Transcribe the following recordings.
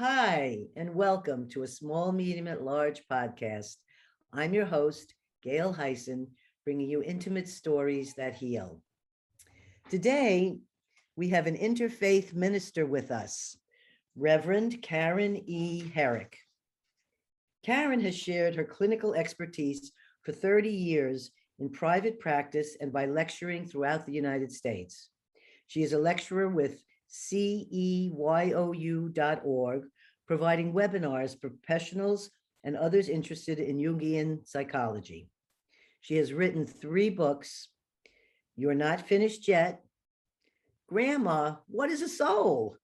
Hi, and welcome to a Small, Medium, at Large podcast. I'm your host, Gail Heisen, bringing you intimate stories that heal. Today, we have an interfaith minister with us, Reverend Karen E. Herrick. Karen has shared her clinical expertise for 30 years in private practice and by lecturing throughout the United States. She is a lecturer with CEYOU.org, providing webinars for professionals and others interested in Jungian psychology. She has written 3 books: You're Not Finished Yet, Grandma, What is a Soul?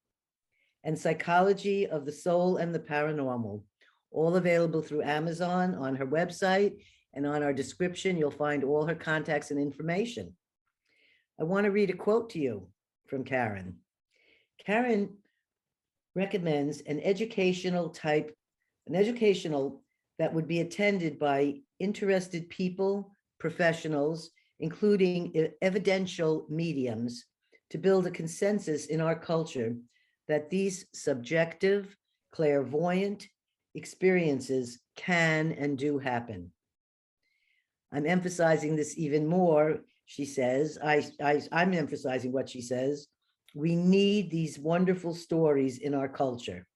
And Psychology of the Soul and the Paranormal, all available through Amazon on her website, and on our description, you'll find all her contacts and information. I want to read a quote to you from Karen. Karen recommends an educational that would be attended by interested people, professionals, including evidential mediums, to build a consensus in our culture that these subjective, clairvoyant experiences can and do happen. I'm emphasizing this even more, she says. I'm emphasizing what she says. We need these wonderful stories in our culture.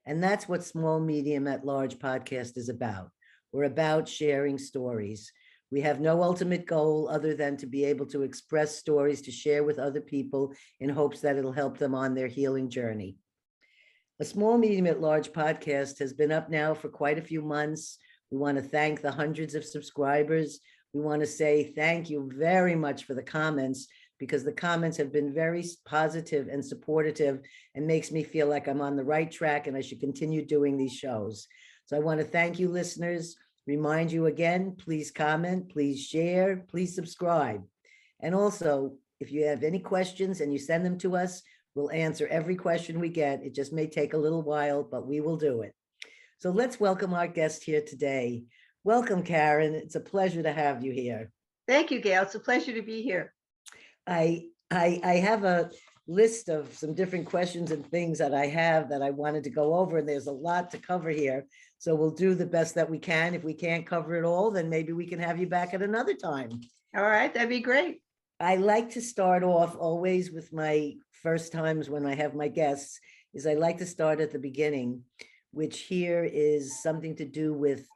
And that's what Small, Medium, at Large podcast is about. We're about sharing stories. We have no ultimate goal other than to be able to express stories to share with other people in hopes that it'll help them on their healing journey. A Small, Medium, at Large podcast has been up now for quite a few months. We want to thank the hundreds of subscribers. We want to say thank you very much for the comments, because the comments have been very positive and supportive and makes me feel like I'm on the right track and I should continue doing these shows. So I want to thank you, listeners. Remind you again, please comment, please share, please subscribe. And also, if you have any questions and you send them to us, we'll answer every question we get. It just may take a little while, but we will do it. So let's welcome our guest here today. Welcome, Karen. It's a pleasure to have you here. Thank you, Gail. It's a pleasure to be here. I have a list of some different questions and things that I have that I wanted to go over, and there's a lot to cover here. So we'll do the best that we can. If we can't cover it all, then maybe we can have you back at another time. All right, that'd be great. I like to start off always with my first times when I have my guests, is I like to start at the beginning, which here is something to do with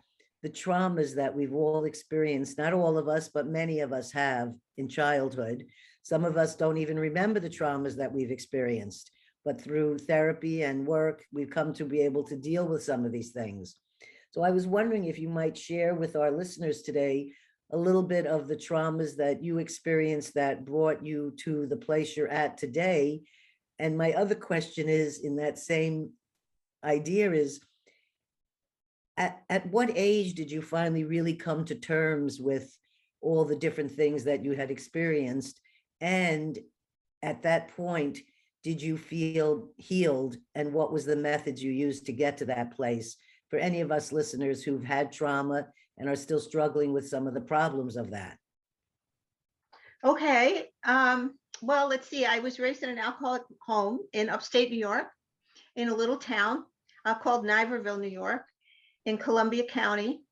the traumas that we've all experienced. Not all of us, but many of us have in childhood. Some of us don't even remember the traumas that we've experienced, but through therapy and work, we've come to be able to deal with some of these things. So I was wondering if you might share with our listeners today a little bit of the traumas that you experienced that brought you to the place you're at today. And my other question is, in that same idea, is at what age did you finally really come to terms with all the different things that you had experienced? And at that point, did you feel healed? And what was the methods you used to get to that place? For any of us listeners who've had trauma and are still struggling with some of the problems of that. Okay. Well, let's see. I was raised in an alcoholic home in upstate New York, in a little town called Niverville, New York, in Columbia County.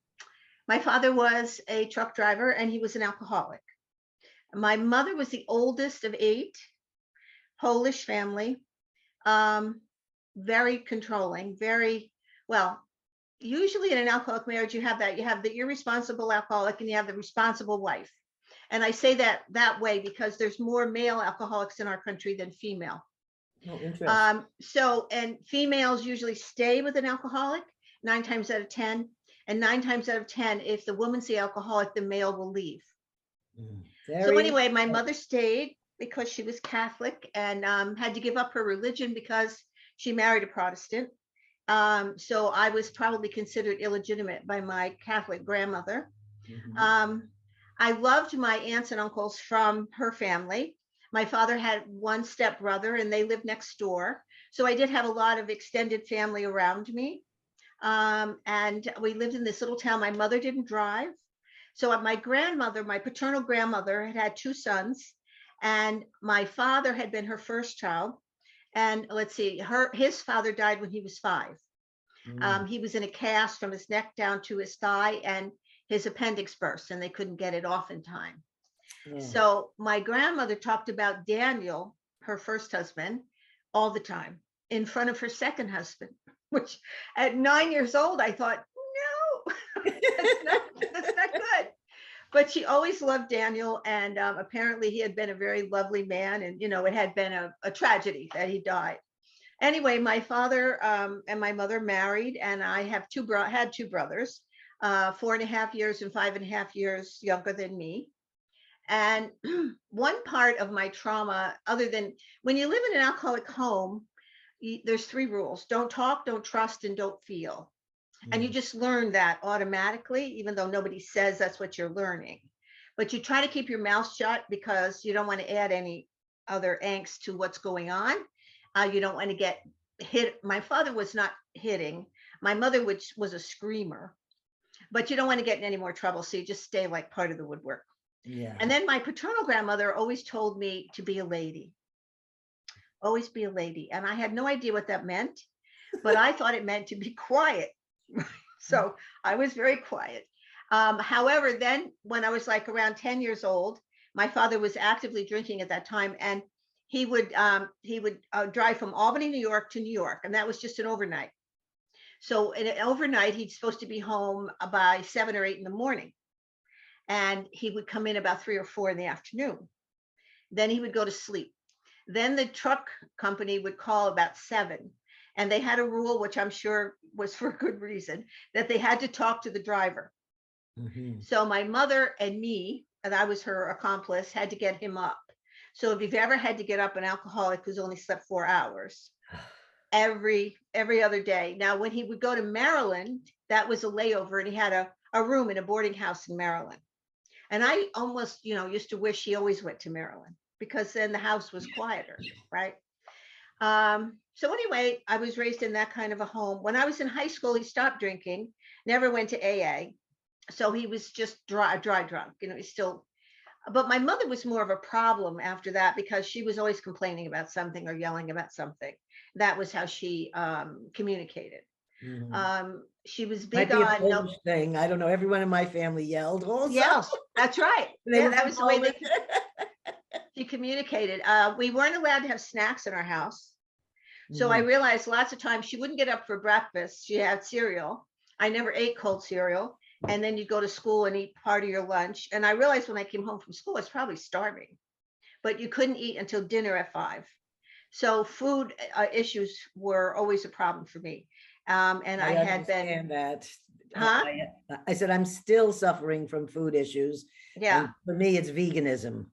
My father was a truck driver and he was an alcoholic. My mother was the oldest of 8, Polish family, very controlling, very, well, usually in an alcoholic marriage, you have the irresponsible alcoholic and you have the responsible wife. And I say that way because there's more male alcoholics in our country than female. Oh, interesting. And females usually stay with an alcoholic 9 times out of 10. And 9 times out of 10, if the woman's the alcoholic, the male will leave. So anyway, my mother stayed because she was Catholic and had to give up her religion because she married a Protestant. So I was probably considered illegitimate by my Catholic grandmother. Mm-hmm. I loved my aunts and uncles from her family. My father had one stepbrother and they lived next door. So I did have a lot of extended family around me. And we lived in this little town. My mother didn't drive. So my grandmother, my paternal grandmother, had 2 sons, and my father had been her first child. And let's see, his father died when he was 5. He was in a cast from his neck down to his thigh, and his appendix burst and they couldn't get it off in time. So my grandmother talked about Daniel, her first husband, all the time in front of her second husband, which at 9 years old, I thought, no, that's not good. But she always loved Daniel. And apparently he had been a very lovely man. And, it had been a tragedy that he died. Anyway, my father and my mother married, and I have had two brothers, 4.5 years and 5.5 years younger than me. And one part of my trauma, other than when you live in an alcoholic home, there's 3 rules: don't talk, don't trust, and don't feel. And you just learn that automatically, even though nobody says that's what you're learning. But you try to keep your mouth shut because you don't want to add any other angst to what's going on. You don't want to get hit. My father was not hitting. My mother, which was a screamer, but you don't want to get in any more trouble. So you just stay like part of the woodwork. Yeah. And then my paternal grandmother always told me to be a lady. Always be a lady. And I had no idea what that meant, but I thought it meant to be quiet. So I was very quiet. However, then when I was like around 10 years old, my father was actively drinking at that time, and he would drive from Albany, New York to New York, and that was just an overnight. So in an overnight, he's supposed to be home by 7 or 8 in the morning, and he would come in about 3 or 4 in the afternoon. Then he would go to sleep. Then the truck company would call about 7, and they had a rule, which I'm sure was for a good reason, that they had to talk to the driver. So my mother and me, and I was her accomplice, had to get him up. So if you've ever had to get up an alcoholic who's only slept 4 hours every other day. Now, when he would go to Maryland, that was a layover, and he had a room in a boarding house in Maryland. And I almost, used to wish he always went to Maryland, because then the house was quieter, right? So anyway, I was raised in that kind of a home. When I was in high school, he stopped drinking, never went to AA. So he was just dry drunk, he's still. But my mother was more of a problem after that, because she was always complaining about something or yelling about something. That was how she communicated. She was big on no thing. I don't know. Everyone in my family yelled also. Yeah, that's right. Yeah, that was the way she communicated. We weren't allowed to have snacks in our house. So I realized lots of times she wouldn't get up for breakfast. She had cereal. I never ate cold cereal. And then you go to school and eat part of your lunch. And I realized when I came home from school, I was probably starving, but you couldn't eat until dinner at 5. So food issues were always a problem for me. And I had been that. I said, I'm still suffering from food issues. Yeah. And for me, it's veganism.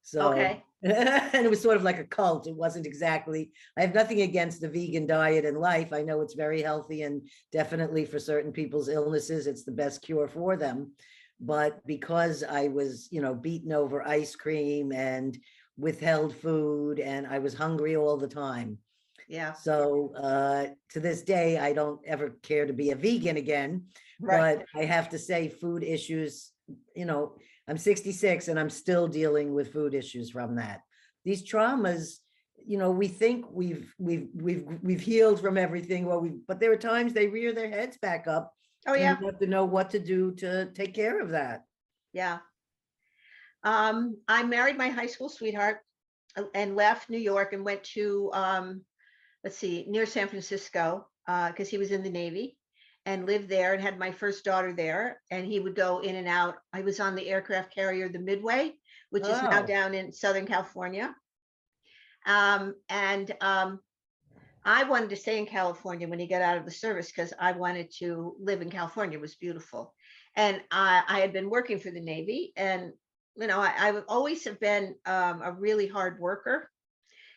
So, okay. And it was sort of like a cult. It wasn't exactly, I have nothing against the vegan diet and life. I know it's very healthy, and definitely for certain people's illnesses, it's the best cure for them. But because I was, beaten over ice cream and withheld food, and I was hungry all the time. Yeah. So to this day, I don't ever care to be a vegan again. Right. But I have to say, food issues, I'm 66 and I'm still dealing with food issues from that. These traumas, we think we've healed from everything. But there are times they rear their heads back up. Oh yeah. You have to know what to do to take care of that. Yeah. I married my high school sweetheart and left New York and went to, near San Francisco, because he was in the Navy, and lived there and had my first daughter there. And he would go in and out. I was on the aircraft carrier, the Midway, which is now down in Southern California. I wanted to stay in California when he got out of the service, because I wanted to live in California. It was beautiful. And I had been working for the Navy, and, I would always have been a really hard worker.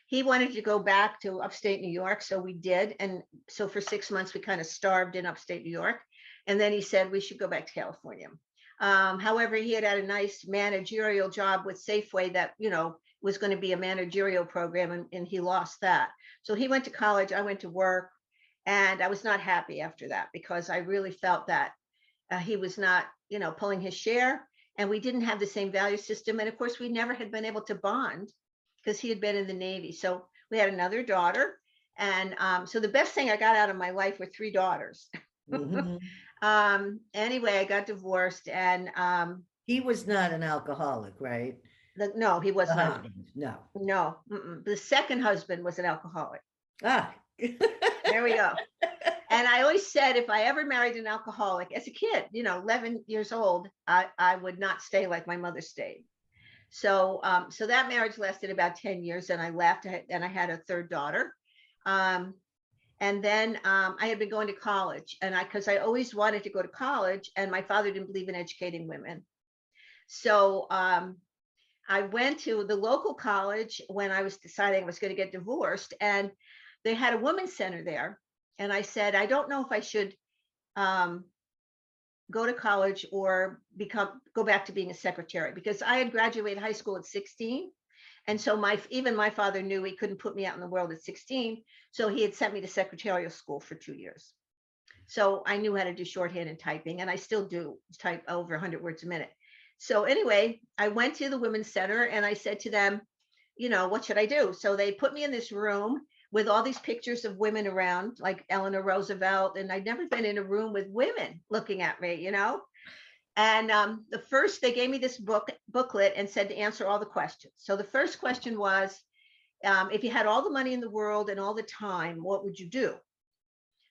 He wanted to go back to upstate New York, so we did. And so for 6 months, we kind of starved in upstate New York. And then he said we should go back to California. However, he had a nice managerial job with Safeway that, was going to be a managerial program, and he lost that. So he went to college, I went to work, and I was not happy after that, because I really felt that he was not, pulling his share, and we didn't have the same value system. And of course, we never had been able to bond, because he had been in the Navy. So We had another daughter. And so the best thing I got out of my life were 3 daughters. Anyway, I got divorced, and he was not an alcoholic, right? no, he was The not. husband, no. No, the second husband was an alcoholic. Ah. There we go. And I always said, if I ever married an alcoholic as a kid, 11 years old, I would not stay like my mother stayed. So, so that marriage lasted about 10 years, and I left, and I had a third daughter. And then I had been going to college, and because I always wanted to go to college, and my father didn't believe in educating women. So I went to the local college when I was deciding I was going to get divorced, and they had a women's center there. And I said, I don't know if I should go to college or go back to being a secretary, because I had graduated high school at 16. And so even my father knew he couldn't put me out in the world at 16. So he had sent me to secretarial school for 2 years. So I knew how to do shorthand and typing, and I still do type over 100 words a minute. So anyway, I went to the Women's Center, and I said to them, what should I do? So they put me in this room with all these pictures of women around, like Eleanor Roosevelt. And I'd never been in a room with women looking at me, And they gave me this booklet and said to answer all the questions. So the first question was, if you had all the money in the world and all the time, what would you do?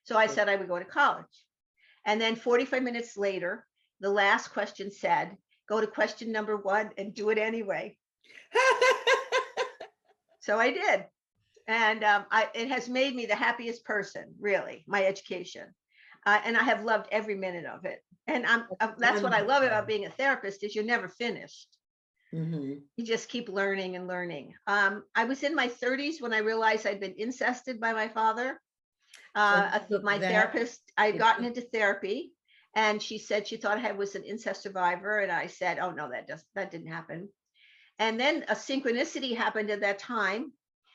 So I said I would go to college. And then 45 minutes later, the last question said, go to question number 1 and do it anyway. So I did. And it has made me the happiest person, really, my education. And I have loved every minute of it. And that's what I love about being a therapist, is you're never finished. You just keep learning and learning. I was in my 30s when I realized I'd been incested by my father. My therapist, I had gotten into therapy, and she said she thought I was an incest survivor. And I said, oh, no, that didn't happen. And then a synchronicity happened at that time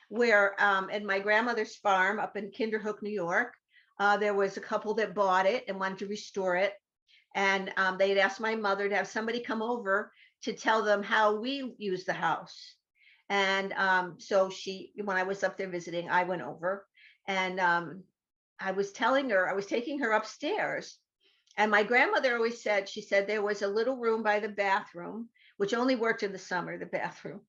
where at my grandmother's farm up in Kinderhook, New York, there was a couple that bought it and wanted to restore it. And they had asked my mother to have somebody come over to tell them how we use the house. And so when I was up there visiting, I went over, and I was taking her upstairs. And my grandmother always said, she said there was a little room by the bathroom, which only worked in the summer, the bathroom.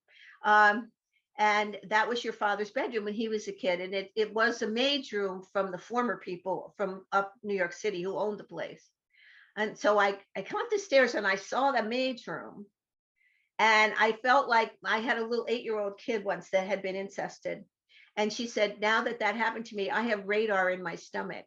And that was your father's bedroom when he was a kid. And it was a maid's room from the former people from up New York City who owned the place. And so I come up the stairs, and I saw the maid's room. And I felt like I had a little 8-year-old kid once that had been incested. And she said, now that happened to me, I have radar in my stomach.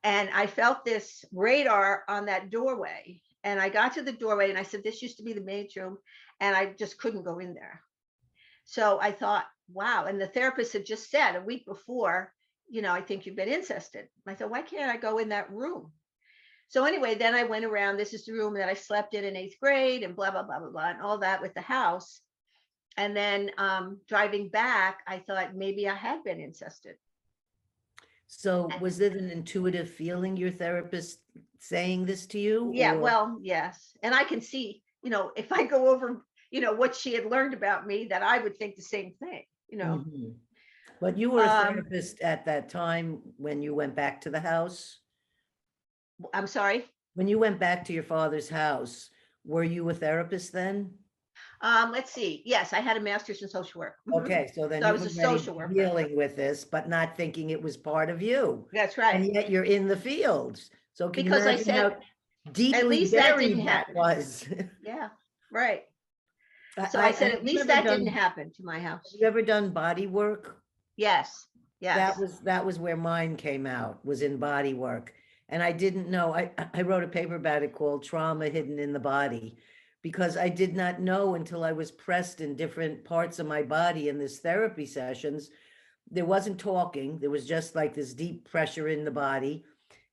And I felt this radar on that doorway. And I got to the doorway, and I said, this used to be the maid's room. And I just couldn't go in there. So I thought, wow. And the therapist had just said a week before, I think you've been incested. I thought, why can't I go in that room? So anyway, then I went around. This is the room that I slept in 8th grade, and blah, blah, blah, blah, blah, and all that with the house. And then driving back, I thought maybe I had been incested. So was it an intuitive feeling, your therapist saying this to you? Yeah, well, yes. And I can see, if I go over, what she had learned about me, that I would think the same thing, But you were a therapist at that time when you went back to the house? I'm sorry? When you went back to your father's house, were you a therapist then? Let's see. Yes, I had a master's in social work. Okay, so then I was a social worker dealing with this, but not thinking it was part of you. That's right. And yet you're in the fields. So can because you I said, how deeply at least that didn't that happen. was? Yeah, right. So I said, at least that didn't happen to my house. Have you ever done body work? Yes. Yes. That was where mine came out, was in body work. And I didn't know, I wrote a paper about it called Trauma Hidden in the Body, because I did not know until I was pressed in different parts of my body in this therapy sessions. There wasn't talking. There was just like this deep pressure in the body.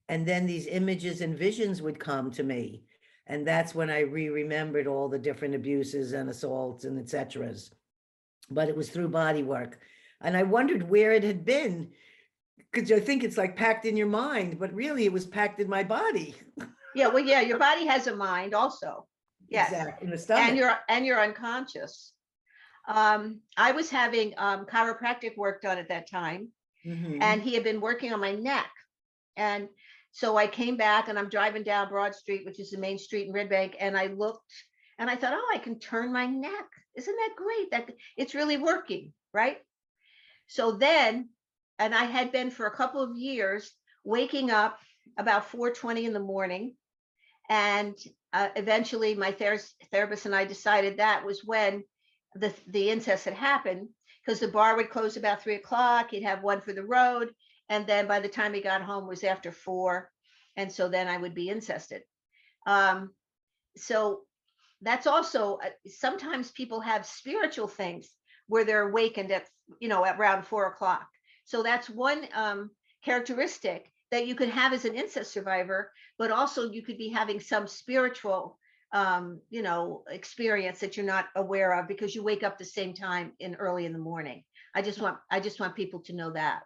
And then these images and visions would come to me. And that's when I remembered all the different abuses and assaults and et ceteras. But it was through body work. And I wondered where it had been, because I think it's like packed in your mind, but really it was packed in my body. Yeah, well, yeah, your body has a mind also. Yes. Exactly. In the stomach. And you're unconscious. I was having chiropractic work done at that time, and he had been working on my neck. And so I came back and I'm driving down Broad Street, which is the main street in Red Bank. And I looked and I thought, oh, I can turn my neck. Isn't that great? That it's really working, right? So then, and I had been for a couple of years waking up about 4:20 in the morning. And eventually my therapist and I decided that was when the incest had happened, because the bar would close about 3 o'clock. He'd have one for the road. And then by the time he got home, it was after 4. And so then I would be incested. So that's also, sometimes people have spiritual things where they're awakened at, at around 4 o'clock. So that's one characteristic that you could have as an incest survivor, but also you could be having some spiritual experience that you're not aware of because you wake up the same time early in the morning. I just want people to know that.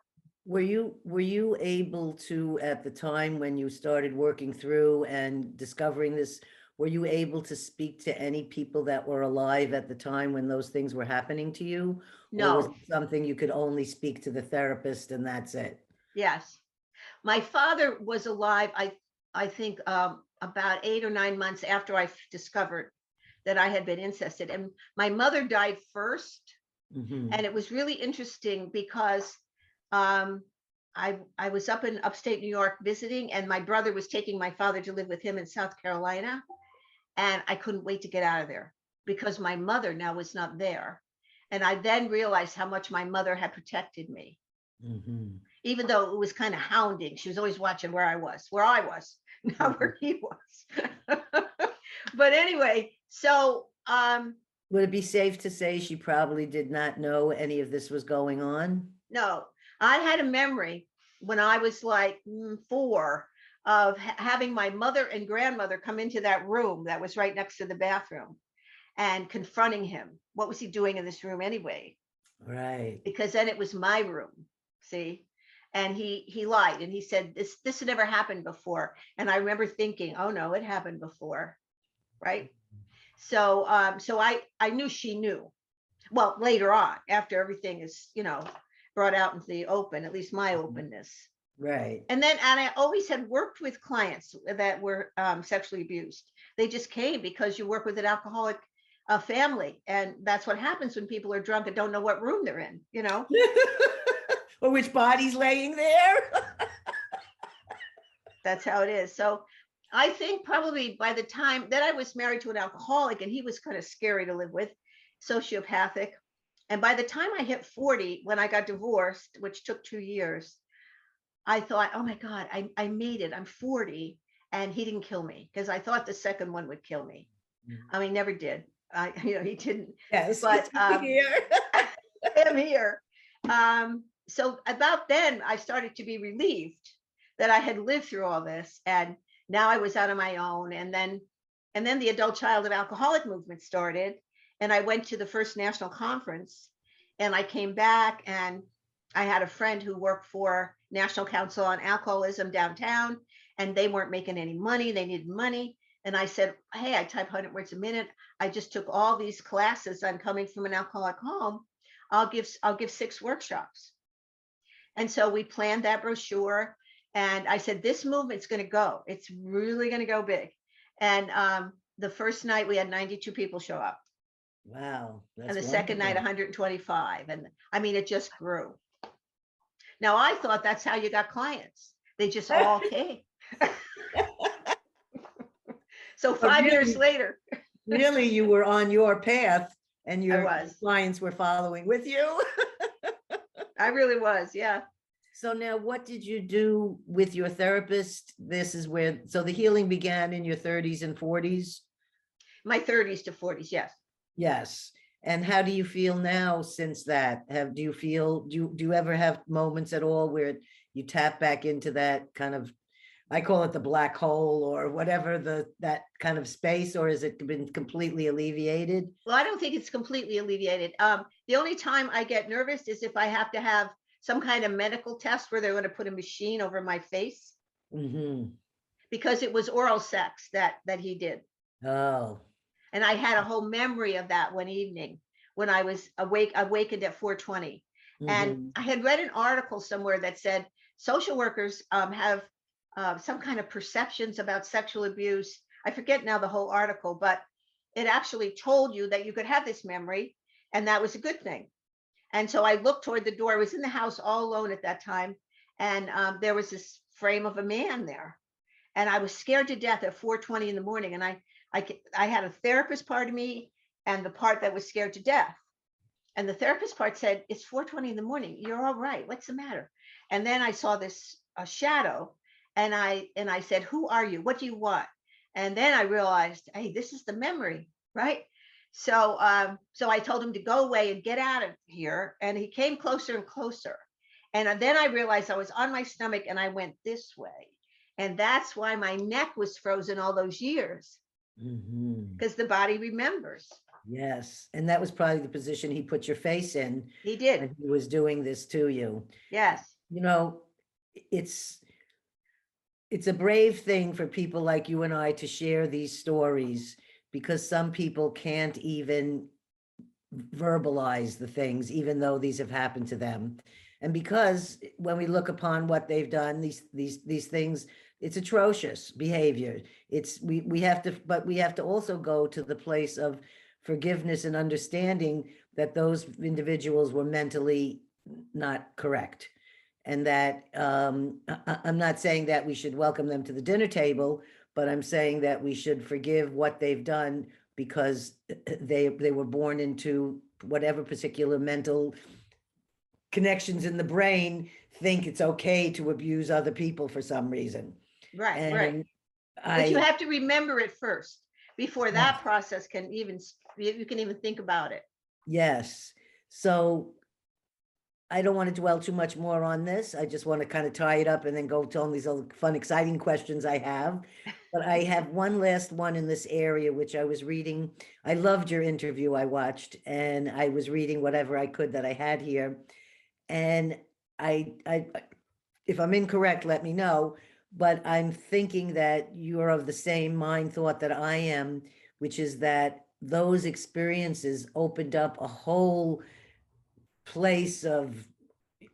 Were you able to, at the time when you started working through and discovering this, were you able to speak to any people that were alive at the time when those things were happening to you? No. Or was it something you could only speak to the therapist and that's it? Yes. My father was alive, I think about 8 or 9 months after I discovered that I had been incested. And my mother died first. And it was really interesting because I was up in upstate New York visiting, and my brother was taking my father to live with him in South Carolina. And I couldn't wait to get out of there because my mother now was not there. And I then realized how much my mother had protected me. Even though it was kind of hounding. She was always watching where I was, not where he was. But anyway, so would it be safe to say she probably did not know any of this was going on? No, I had a memory when I was like 4 of having my mother and grandmother come into that room that was right next to the bathroom and confronting him. What was he doing in this room anyway? Right. Because then it was my room, see? And he lied and he said, this had never happened before. And I remember thinking, oh no, it happened before, right? So I knew she knew. Well, later on, after everything is, brought out into the open, at least my openness. Right. And I always had worked with clients that were sexually abused. They just came because you work with an alcoholic family. And that's what happens when people are drunk and don't know what room they're in, or which body's laying there. That's how it is. So I think probably by the time that I was married to an alcoholic, and he was kind of scary to live with, sociopathic. And by the time I hit 40, when I got divorced, which took 2 years, I thought, oh my God, I made it. I'm 40 and he didn't kill me, because I thought the second one would kill me. I mean, never did. He didn't. Yes, but here. I'm here. So about then I started to be relieved that I had lived through all this, and now I was out on my own. And then the adult child of alcoholic movement started, and I went to the first national conference, and I came back, and I had a friend who worked for National Council on Alcoholism downtown, and they weren't making any money. They needed money. And I said, hey, I type 100 words a minute. I just took all these classes. I'm coming from an alcoholic home. I'll give 6 workshops. And so we planned that brochure, and I said, this movement's going to go. It's really going to go big. And the first night we had 92 people show up. Wow. And the second night, 125. And I mean, it just grew. Now, I thought that's how you got clients. They just all came. So 5 years later. Really, you were on your path, and your clients were following with you. I really was, yeah. So now what did you do with your therapist? This is where, so the healing began in your 30s and 40s? My 30s to 40s, yes. Yes. And how do you feel now since that? Do you ever have moments at all where you tap back into that kind of, I call it the black hole or whatever, that kind of space, or has it been completely alleviated? Well, I don't think it's completely alleviated. The only time I get nervous is if I have to have some kind of medical test where they're going to put a machine over my face. Because it was oral sex that he did. Oh. And I had a whole memory of that one evening when I was awakened at 4:20. And I had read an article somewhere that said social workers have some kind of perceptions about sexual abuse. I forget now the whole article, but it actually told you that you could have this memory, and that was a good thing. And so I looked toward the door. I was in the house all alone at that time, and there was this frame of a man there, and I was scared to death at 4:20 in the morning. And I had a therapist part of me and the part that was scared to death. And the therapist part said, "It's 4:20 in the morning. You're all right. What's the matter?" And then I saw this shadow, and I said, "Who are you? What do you want?" And then I realized, hey, this is the memory, right? So so I told him to go away and get out of here. And he came closer and closer. And then I realized I was on my stomach, and I went this way. And that's why my neck was frozen all those years, because the body remembers. Yes. And that was probably the position he put your face in. He did. When he was doing this to you. Yes. You know, it's a brave thing for people like you and I to share these stories, because some people can't even verbalize the things, even though these have happened to them. And because when we look upon what they've done, these things, it's atrocious behavior. We have to also go to the place of forgiveness and understanding that those individuals were mentally not correct. And that I'm not saying that we should welcome them to the dinner table, but I'm saying that we should forgive what they've done, because they were born into whatever particular mental connections in the brain think it's okay to abuse other people for some reason. Right, and right. But you have to remember it first before that process can even, you can even think about it. Yes. So I don't want to dwell too much more on this. I just want to kind of tie it up and then go to all these other fun, exciting questions I have. But I have one last one in this area, which I was reading. I loved your interview I watched, and I was reading whatever I could that I had here. And I if I'm incorrect, let me know. But I'm thinking that you're of the same mind thought that I am, which is that those experiences opened up a whole place of,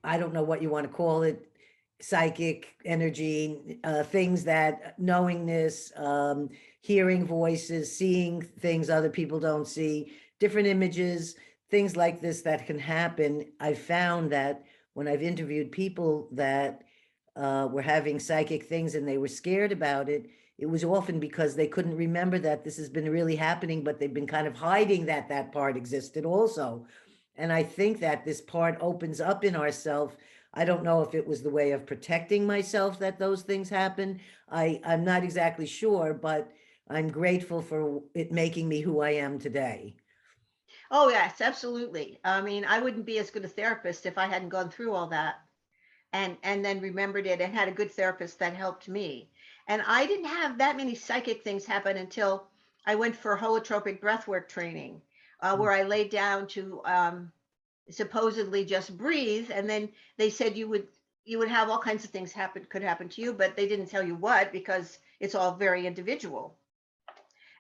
I don't know what you want to call it, psychic energy, things that knowingness, hearing voices, seeing things other people don't see, different images, things like this that can happen. I found that when I've interviewed people that were having psychic things and they were scared about it, it was often because they couldn't remember that this has been really happening, but they've been kind of hiding that that part existed also. And I think that this part opens up in ourselves. I don't know if it was the way of protecting myself that those things happen. I'm not exactly sure, but I'm grateful for it making me who I am today. Oh, yes, absolutely. I mean, I wouldn't be as good a therapist if I hadn't gone through all that and then remembered it and had a good therapist that helped me. And I didn't have that many psychic things happen until I went for holotropic breathwork training, where I laid down to supposedly just breathe, and then they said you would have all kinds of things could happen to you, but they didn't tell you what, because it's all very individual.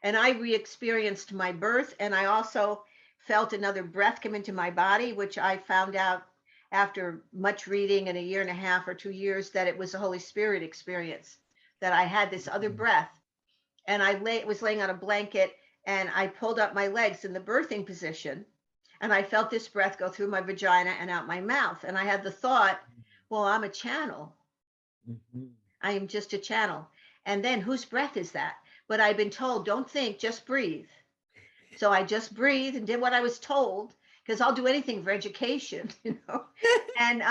And I re-experienced my birth, and I also felt another breath come into my body, which I found out after much reading in a year and a half or 2 years that it was a Holy Spirit experience, that I had this other breath. And I was laying on a blanket, and I pulled up my legs in the birthing position, and I felt this breath go through my vagina and out my mouth. And I had the thought, well, I'm a channel. I am just a channel. And then whose breath is that? But I've been told, don't think, just breathe. So I just breathed and did what I was told, because I'll do anything for education, you know. And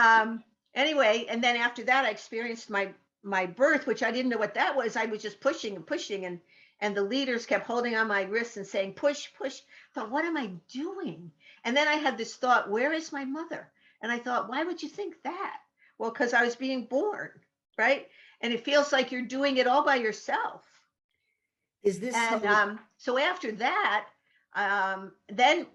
anyway, and then after that, I experienced my birth, which I didn't know what that was. I was just pushing and pushing, and the leaders kept holding on my wrists and saying, push, push. I thought, what am I doing? And then I had this thought, where is my mother? And I thought, why would you think that? Well, because I was being born, right? And it feels like you're doing it all by yourself. Is this and so after that, then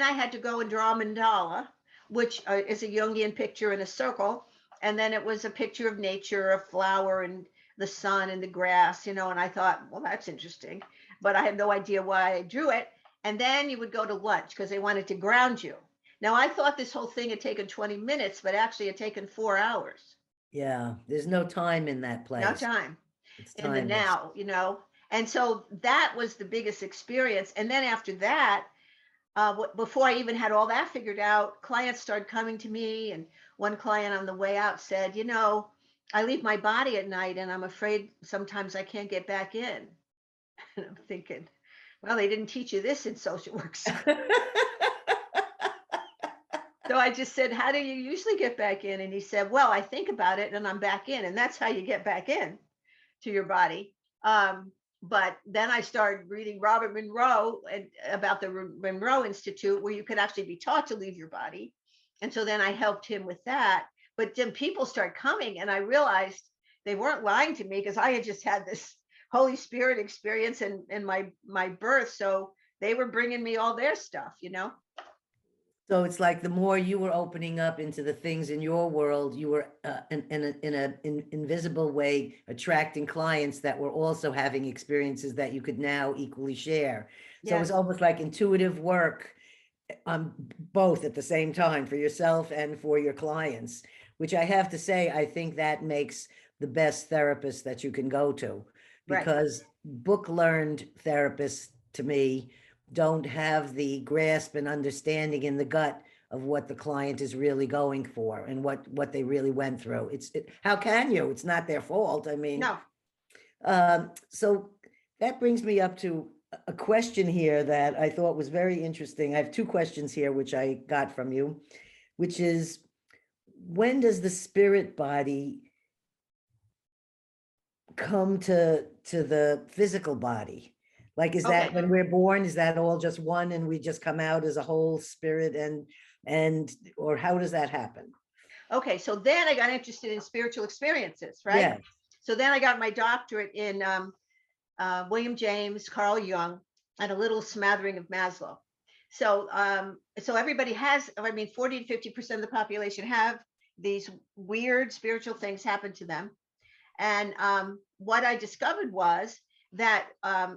I had to go and draw a mandala, which is a Jungian picture in a circle. And then it was a picture of nature, a flower and the sun and the grass, you know. And I thought, well, that's interesting, but I had no idea why I drew it. And then you would go to lunch because they wanted to ground you. Now, I thought this whole thing had taken 20 minutes, but actually it had taken 4 hours. Yeah, there's no time in that place. No time. It's in the timeless. now, you know. And so that was the biggest experience. And then after that, before I even had all that figured out, clients started coming to me. And one client on the way out said, you know, I leave my body at night and I'm afraid sometimes I can't get back in. And I'm thinking, well, they didn't teach you this in social work school. So I just said, how do you usually get back in? And he said, well, I think about it and I'm back in. And that's how you get back in to your body. But then I started reading Robert Monroe and about the Monroe Institute, where you could actually be taught to leave your body. And so then I helped him with that. But then people started coming and I realized they weren't lying to me, because I had just had this Holy Spirit experience in my birth. So they were bringing me all their stuff, you know? So it's like the more you were opening up into the things in your world, you were in an invisible way attracting clients that were also having experiences that you could now equally share. So it was almost like intuitive work, both at the same time, for yourself and for your clients, which I have to say, I think that makes the best therapist that you can go to, because book learned therapists, to me, don't have the grasp and understanding in the gut of what the client is really going for and what they really went through. How can you? It's not their fault. I mean, no. So that brings me up to a question here that I thought was very interesting. I have two questions here, which I got from you, which is, when does the spirit body come to the physical body? Like, is that when we're born, is that all just one and we just come out as a whole spirit, or how does that happen? Okay, so then I got interested in spiritual experiences, right? Yeah. So then I got my doctorate in William James, Carl Jung, and a little smattering of Maslow. So so everybody has, I mean, 40 to 50% of the population have these weird spiritual things happen to them. And what I discovered was that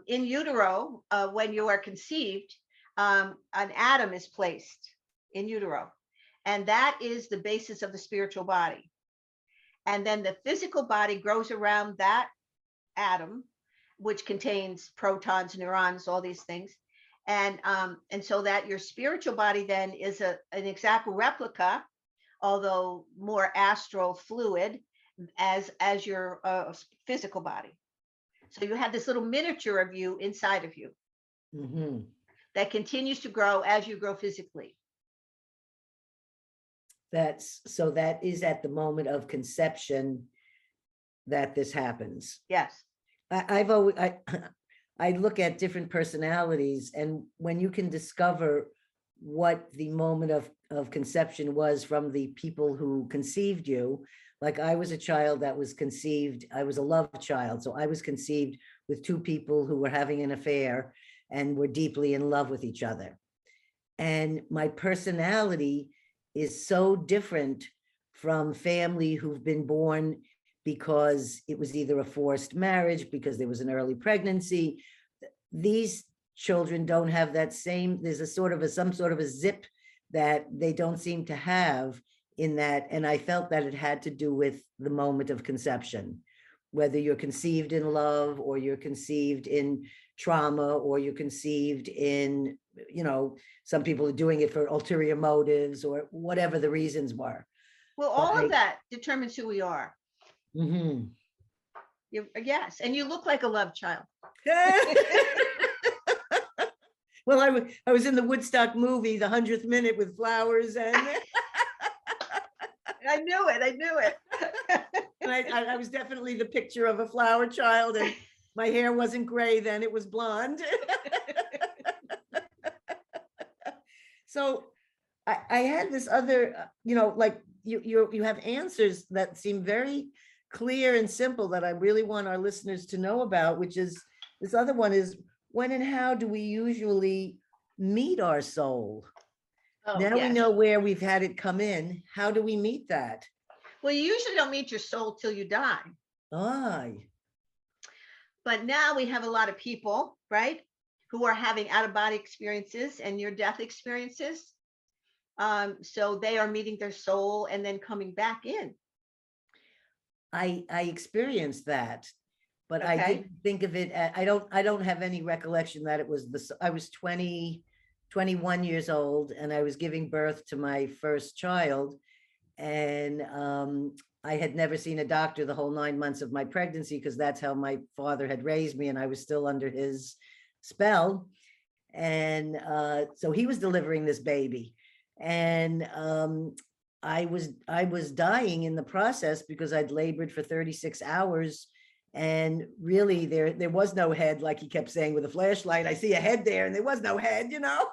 in utero, when you are conceived, an atom is placed in utero. And that is the basis of the spiritual body. And then the physical body grows around that atom, which contains protons, neurons, all these things. And so that your spiritual body then is an exact replica, although more astral fluid, as your physical body. So you have this little miniature of you inside of you that continues to grow as you grow physically. That is at the moment of conception that this happens. Yes. I look at different personalities, and when you can discover what the moment of conception was from the people who conceived you. Like, I was a child that was conceived, I was a love child. So I was conceived with two people who were having an affair and were deeply in love with each other. And my personality is so different from family who've been born because it was either a forced marriage, because there was an early pregnancy. These children don't have that same, there's some sort of a zip that they don't seem to have in that. And I felt that it had to do with the moment of conception, whether you're conceived in love or you're conceived in trauma or you're conceived in, some people are doing it for ulterior motives or whatever the reasons were. Well, all of that determines who we are. Yes. And you look like a love child. Well, I was in the Woodstock movie, The 100th Minute, with flowers, and I knew it. And I was definitely the picture of a flower child, and my hair wasn't gray then, it was blonde. So I had this other, like you have answers that seem very clear and simple that I really want our listeners to know about, which is, this other one is, when and how do we usually meet our soul? Now we know where we've had it come in. How do we meet that? Well, you usually don't meet your soul till you die. Aye. But now we have a lot of people, right, who are having out-of-body experiences and near-death experiences. So they are meeting their soul and then coming back in. I experienced that, but I Okay. didn't think of it. I don't have any recollection that it was this. I was 21 years old, and I was giving birth to my first child. And I had never seen a doctor the whole 9 months of my pregnancy, because that's how my father had raised me, and I was still under his spell. And so he was delivering this baby, and I was dying in the process because I'd labored for 36 hours. And really there was no head, like he kept saying with a flashlight, I see a head there, and there was no head, you know.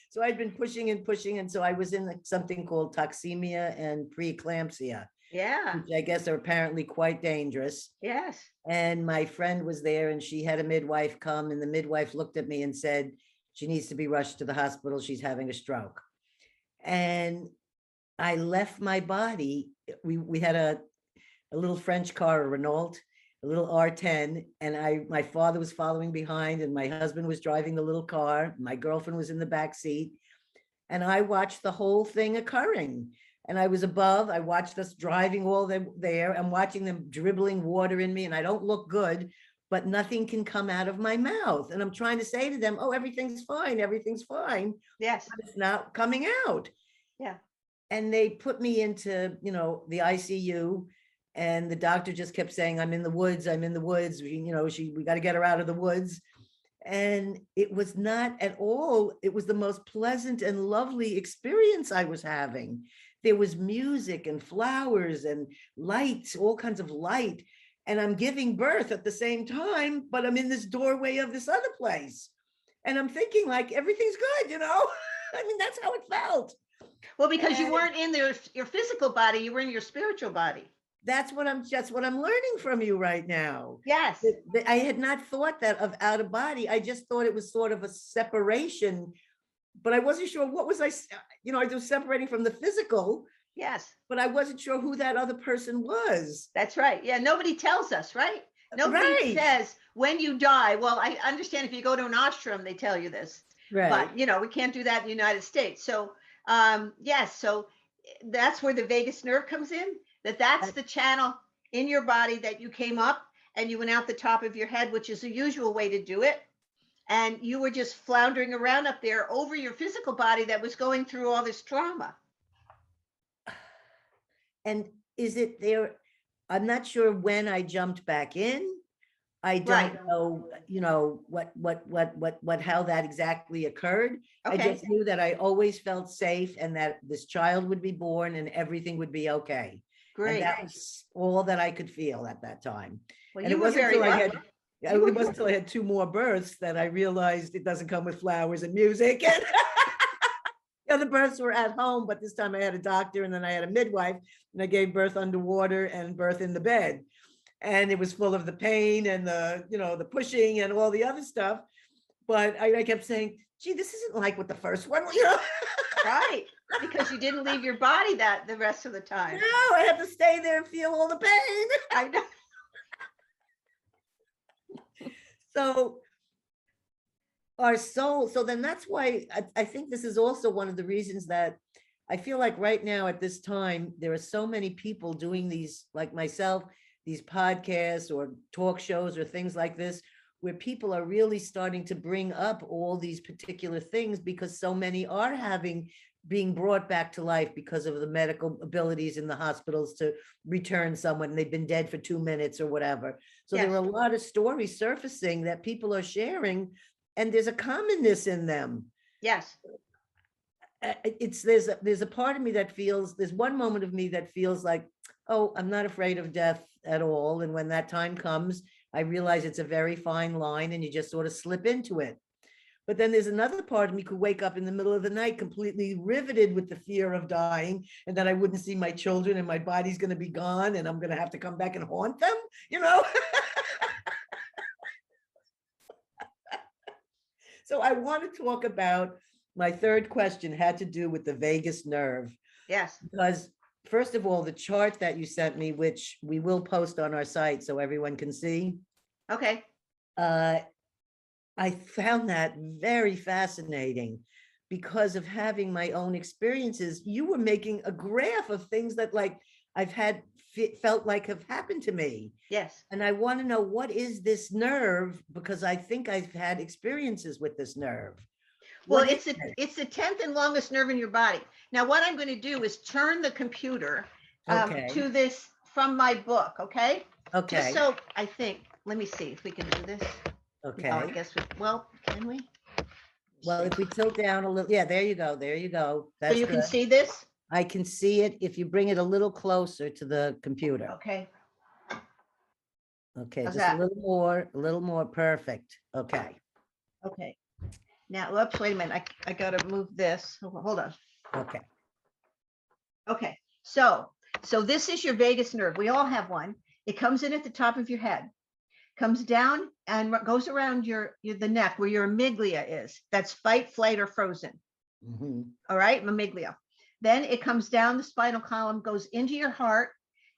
So I'd been pushing and pushing. And so I was in something called toxemia and preeclampsia. Yeah. Which I guess are apparently quite dangerous. Yes. And my friend was there, and she had a midwife come, and the midwife looked at me and said, she needs to be rushed to the hospital. She's having a stroke. And I left my body. We had a little French car, a Renault, a little R10, and my father was following behind, and my husband was driving the little car. My girlfriend was in the back seat, and I watched the whole thing occurring. And I was above. I watched us driving all there. I'm watching them dribbling water in me, and I don't look good, but nothing can come out of my mouth. And I'm trying to say to them, oh, everything's fine. Everything's fine. Yes. But it's not coming out. Yeah. And they put me into, the ICU, and the doctor just kept saying, I'm in the woods. I'm in the woods. We got to get her out of the woods. And it was not at all. It was the most pleasant and lovely experience I was having. There was music and flowers and lights, all kinds of light. And I'm giving birth at the same time, but I'm in this doorway of this other place. And I'm thinking, like, everything's good, I mean, that's how it felt. Well, because you weren't in your physical body, you were in your spiritual body. That's what I'm learning from you right now. Yes. I had not thought that of out of body. I just thought it was sort of a separation, but I wasn't sure what was I was separating from the physical. Yes. But I wasn't sure who that other person was. That's right. Yeah. Nobody tells us, right? Nobody says when you die. Well, I understand if you go to an ashram, they tell you this, right? But we can't do that in the United States. So yes. So that's where the vagus nerve comes in. That's the channel in your body that you came up and you went out the top of your head, which is the usual way to do it. And you were just floundering around up there over your physical body that was going through all this trauma. And is it there? I'm not sure when I jumped back in. I don't know, how that exactly occurred. Okay. I just knew that I always felt safe, and that this child would be born and everything would be okay. Great. And that was all that I could feel at that time. Well, and it wasn't until I had 2 more births that I realized it doesn't come with flowers and music. And the other births were at home, but this time I had a doctor, and then I had a midwife, and I gave birth underwater and birth in the bed. And it was full of the pain and the pushing and all the other stuff. But I kept saying, gee, this isn't like what the first one was, Right. Because you didn't leave your body the rest of the time. No, I had to stay there and feel all the pain. I know. So our soul, so then that's why I think this is also one of the reasons that I feel like right now at this time, there are so many people doing these, like myself, these podcasts or talk shows or things like this, where people are really starting to bring up all these particular things, because so many are being brought back to life because of the medical abilities in the hospitals to return someone. They've been dead for 2 minutes or whatever. So yes. There are a lot of stories surfacing that people are sharing, and there's a commonness in them. Yes. There's a part of me that feels, there's one moment of me that feels like, oh, I'm not afraid of death at all. And when that time comes, I realize it's a very fine line, and you just sort of slip into it. But then there's another part of me could wake up in the middle of the night completely riveted with the fear of dying, and that I wouldn't see my children, and my body's going to be gone, and I'm going to have to come back and haunt them, So I want to talk about, my third question had to do with the vagus nerve. Yes. Because first of all, the chart that you sent me, which we will post on our site so everyone can see. Okay. I found that very fascinating because of having my own experiences. You were making a graph of things that like I've had felt like have happened to me. Yes. And I want to know, what is this nerve? Because I think I've had experiences with this nerve. Well, What is it? it's the 10th and longest nerve in your body. Now, what I'm going to do is turn the computer Okay. to this from my book, okay? Okay. Just so I think, let me see if we can do this. Okay. No, I guess well, can we? Well, if we tilt down a little, yeah, there you go. There you go. That's so you good. can see this? I can see it if you bring it a little closer to the computer. Okay. Okay, How's just that? a little more. Perfect. Okay. Okay. Now, oops, wait a minute. I got to move this. Hold on. Okay. Okay. So this is your vagus nerve. We all have one. It comes in at the top of your head, comes down and goes around the neck where your amygdala is. That's fight, flight, or frozen. All right, amygdala. Then it comes down the spinal column, goes into your heart,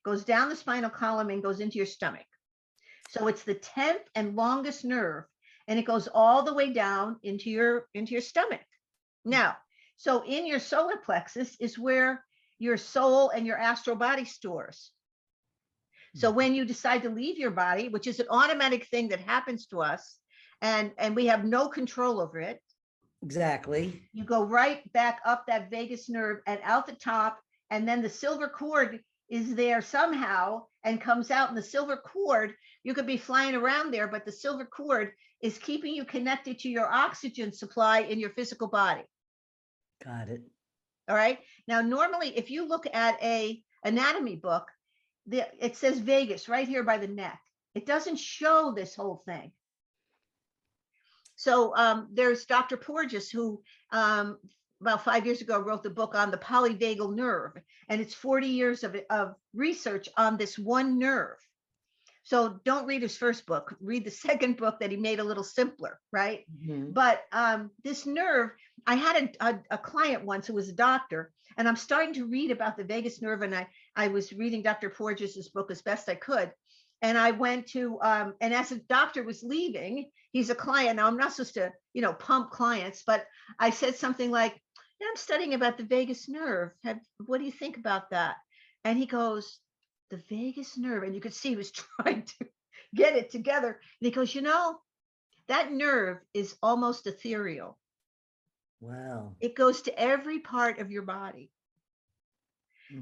goes down the spinal column, and goes into your stomach. So it's the 10th and longest nerve, and it goes all the way down into your stomach. Now, so in your solar plexus is where your soul and your astral body stores. So when you decide to leave your body, which is an automatic thing that happens to us, and we have no control over it. Exactly. You go right back up that vagus nerve and out the top, and then the silver cord is there somehow and comes out. And the silver cord, you could be flying around there, but the silver cord is keeping you connected to your oxygen supply in your physical body. Got it. All right. Now, normally, if you look at a anatomy book, it says vagus right here by the neck. It doesn't show this whole thing. So there's Dr. Porges, who about 5 years ago wrote the book on the polyvagal nerve, and it's 40 years of research on this one nerve. So don't read his first book, read the second book that he made a little simpler, right? But this nerve, I had a client once who was a doctor, and I'm starting to read about the vagus nerve, and I was reading Dr. Porges' book as best I could. And I went to, and as the doctor was leaving, he's a client. Now I'm not supposed to, pump clients, but I said something like, I'm studying about the vagus nerve. What do you think about that? And he goes, the vagus nerve. And you could see he was trying to get it together. And he goes, that nerve is almost ethereal. Wow. It goes to every part of your body.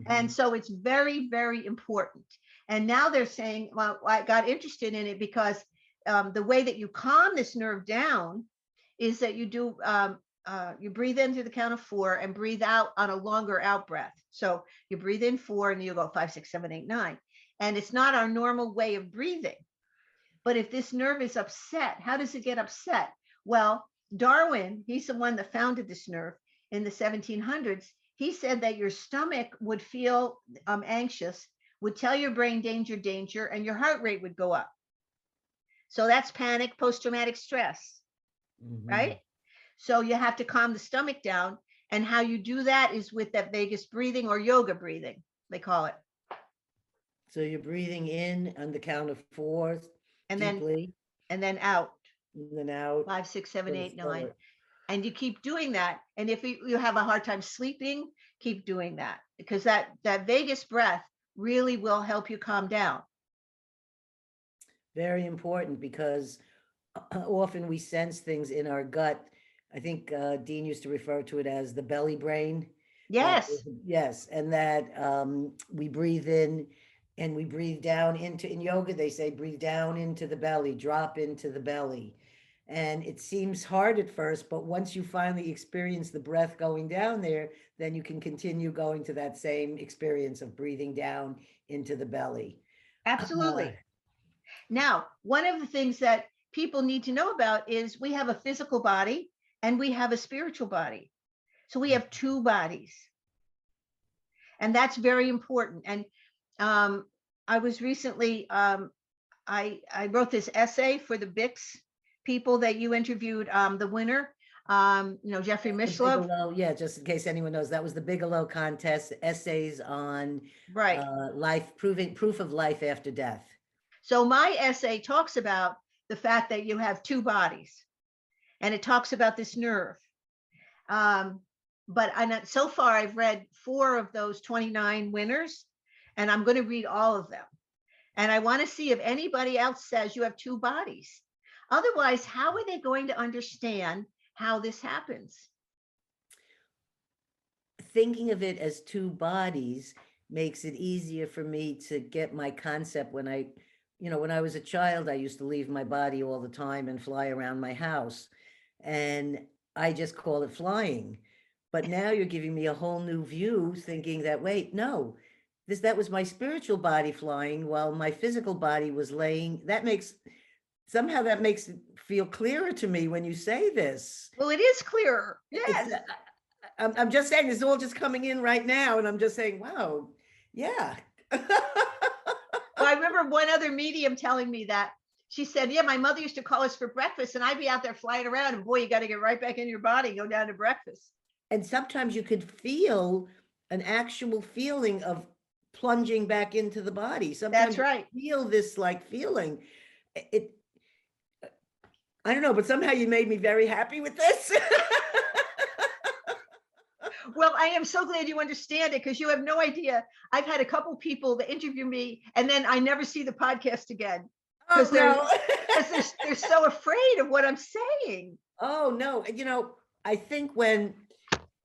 And so it's very, very important. And now they're saying, well, I got interested in it because the way that you calm this nerve down is that you do, you breathe in through the count of 4 and breathe out on a longer out breath. So you breathe in 4 and you go 5, 6, 7, 8, 9. And it's not our normal way of breathing. But if this nerve is upset, how does it get upset? Well, Darwin, he's the one that founded this nerve in the 1700s. He said that your stomach would feel anxious, would tell your brain danger, danger, and your heart rate would go up. So that's panic, post-traumatic stress, right? So you have to calm the stomach down. And how you do that is with that vagus breathing or yoga breathing, they call it. So you're breathing in on the count of 4 and deeply. And then out. And then out. 5, 6, 7, 8, 9. And you keep doing that. And if you have a hard time sleeping, keep doing that, because that vagus breath really will help you calm down. Very important, because often we sense things in our gut. I think Dean used to refer to it as the belly brain. Yes. Yes. And that we breathe in and we breathe down into, in yoga, they say, breathe down into the belly, drop into the belly. And it seems hard at first, but once you finally experience the breath going down there, then you can continue going to that same experience of breathing down into the belly. Absolutely. Now, one of the things that people need to know about is we have a physical body and we have a spiritual body. So we have 2 bodies. And that's very important. And I was recently, I wrote this essay for the BIX people that you interviewed, the winner, Jeffrey Mishlove. Yeah, just in case anyone knows, that was the Bigelow contest, essays on life, proof of life after death. So my essay talks about the fact that you have 2 bodies. and it talks about this nerve. But so far I've read 4 of those 29 winners, and I'm going to read all of them. And I want to see if anybody else says you have 2 bodies. Otherwise, how are they going to understand how this happens? Thinking of it as 2 bodies makes it easier for me to get my concept. When I was a child, I used to leave my body all the time and fly around my house, and I just call it flying. But now you're giving me a whole new view, thinking that, wait, no, that was my spiritual body flying while my physical body was laying. That makes it feel clearer to me when you say this. Well, it is clearer. Yes. I'm just saying, it's all just coming in right now, and I'm just saying, wow, yeah. Well, I remember one other medium telling me that. She said, yeah, my mother used to call us for breakfast, and I'd be out there flying around, and boy, you got to get right back in your body and go down to breakfast. And sometimes you could feel an actual feeling of plunging back into the body. Sometimes that's right. You feel this like feeling. I don't know, but somehow you made me very happy with this. Well, I am so glad you understand it, because you have no idea. I've had a couple people that interview me, and then I never see the podcast again because they're so afraid of what I'm saying. Oh, no. I think when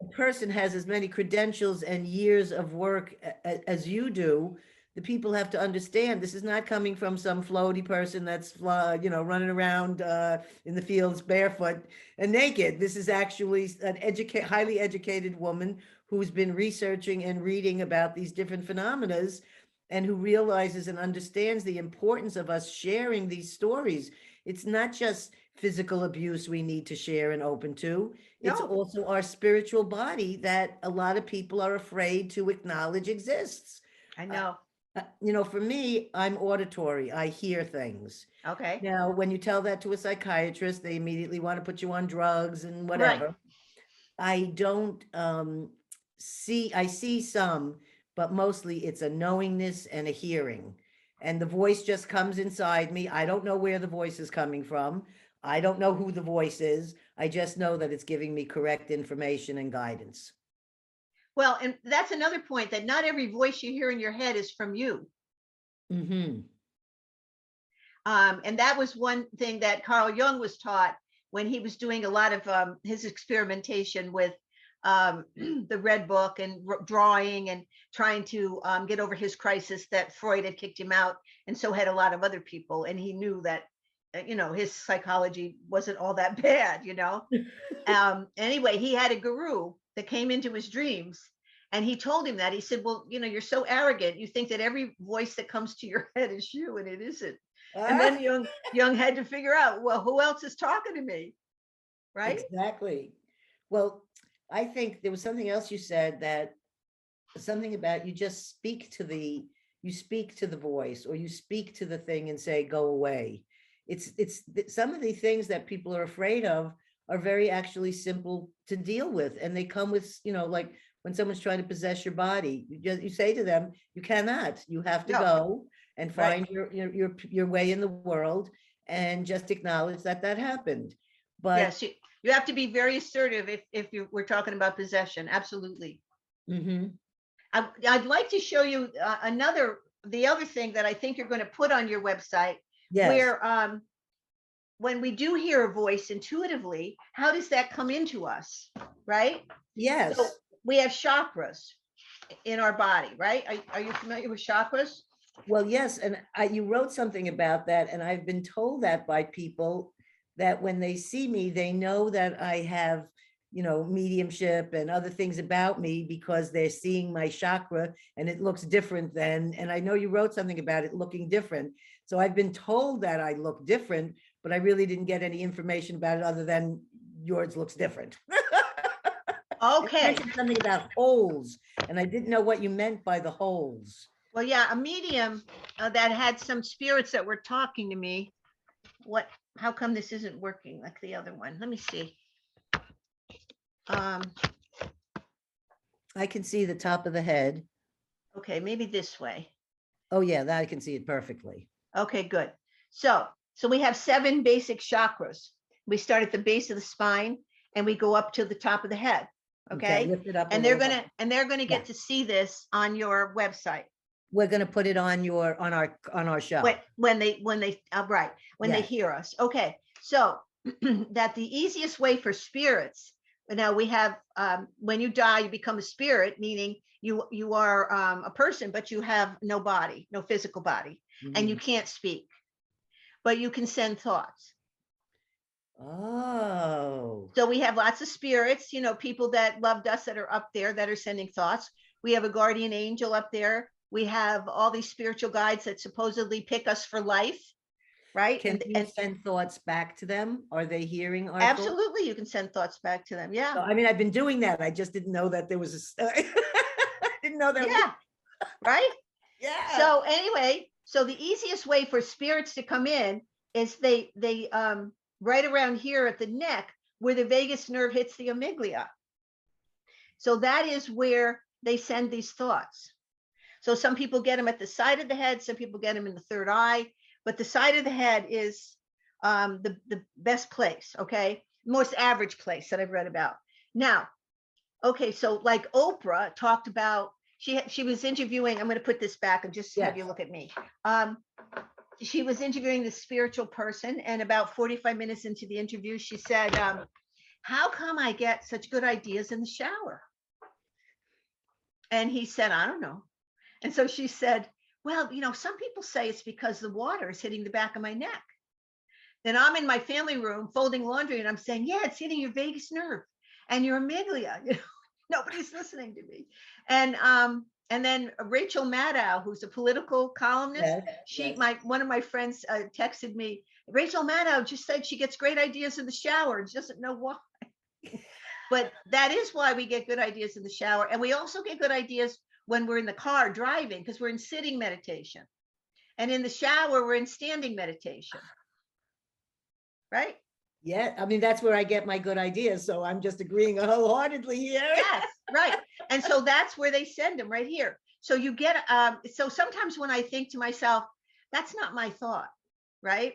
a person has as many credentials and years of work as you do, the people have to understand this is not coming from some floaty person that's running around in the fields barefoot and naked. This is actually an highly educated woman who's been researching and reading about these different phenomena, and who realizes and understands the importance of us sharing these stories. It's not just physical abuse we need to share and open to. It's also our spiritual body that a lot of people are afraid to acknowledge exists. I know. For me, I'm auditory. I hear things. Okay. Now, when you tell that to a psychiatrist, they immediately want to put you on drugs and whatever. Right. I don't I see some, but mostly it's a knowingness and a hearing. And the voice just comes inside me. I don't know where the voice is coming from. I don't know who the voice is. I just know that it's giving me correct information and guidance. Well, and that's another point, that not every voice you hear in your head is from you. Mm-hmm. And that was one thing that Carl Jung was taught when he was doing a lot of his experimentation with the Red Book and drawing and trying to get over his crisis that Freud had kicked him out, and so had a lot of other people. And he knew that, his psychology wasn't all that bad, Anyway, he had a guru that came into his dreams, and he told him that. He said, well, you're so arrogant. You think that every voice that comes to your head is you, and it isn't. And then Jung had to figure out, well, who else is talking to me? Right? Exactly. Well, I think there was something else you said, that something about you just speak to the voice, or you speak to the thing and say, go away. It's some of the things that people are afraid of are very actually simple to deal with. And they come with, like when someone's trying to possess your body, you say to them, you cannot, you have to go and find your way in the world, and just acknowledge that happened. But yes, you have to be very assertive if we're talking about possession. Absolutely. Mm-hmm. I'd like to show you the other thing that I think you're going to put on your website. Yes. Where when we do hear a voice intuitively, how does that come into us, right? Yes. So we have chakras in our body, right? Are you familiar with chakras? Well, yes, and you wrote something about that, and I've been told that by people, that when they see me, they know that I have, mediumship and other things about me, because they're seeing my chakra and it looks different and I know you wrote something about it looking different. So I've been told that I look different, but I really didn't get any information about it other than yours looks different. Okay. You mentioned something about holes, and I didn't know what you meant by the holes. Well, yeah, a medium that had some spirits that were talking to me. How come this isn't working like the other one? Let me see. I can see the top of the head. Okay, maybe this way. Oh yeah, that I can see it perfectly. Okay, good. So we have 7 basic chakras. We start at the base of the spine and we go up to the top of the head. Okay. Lift it up and they're gonna get to see this on your website. We're gonna put it on our show. When they right, when they hear us. Okay. So that the easiest way for spirits, now we have when you die, you become a spirit, meaning you are a person, but you have no body, no physical body, and you can't speak, but you can send thoughts. Oh. So we have lots of spirits, you know, people that loved us that are up there that are sending thoughts. We have a guardian angel up there. We have all these spiritual guides that supposedly pick us for life, right? Can you send thoughts back to them? Are they hearing our absolutely thoughts? You can send thoughts back to them. Yeah. So, I mean, I've been doing that. I just didn't know that there was I didn't know that. Yeah. Right. Yeah. So anyway, so the easiest way for spirits to come in is they right around here at the neck where the vagus nerve hits the amygdala. So that is where they send these thoughts. So some people get them at the side of the head, some people get them in the third eye, but the side of the head is the best place, okay? Most average place that I've read about. Now, okay, so like Oprah talked about, she was interviewing, I'm going to put this back and just have you look at me. She was interviewing this spiritual person, and about 45 minutes into the interview, she said, how come I get such good ideas in the shower? And he said, I don't know. And so she said, well, you know, some people say it's because the water is hitting the back of my neck. Then I'm in my family room folding laundry and I'm saying, yeah, it's hitting your vagus nerve and your amygdala. You know, nobody's listening to me. And then Rachel Maddow, who's a political columnist, one of my friends texted me, Rachel Maddow just said she gets great ideas in the shower and she doesn't know why. But that is why we get good ideas in the shower. And we also get good ideas when we're in the car driving, because we're in sitting meditation. And in the shower, we're in standing meditation. Right? Yeah, I mean, that's where I get my good ideas. So I'm just agreeing wholeheartedly here. Yes, right. And so that's where they send them, right here. So you get, so sometimes when I think to myself, that's not my thought, right?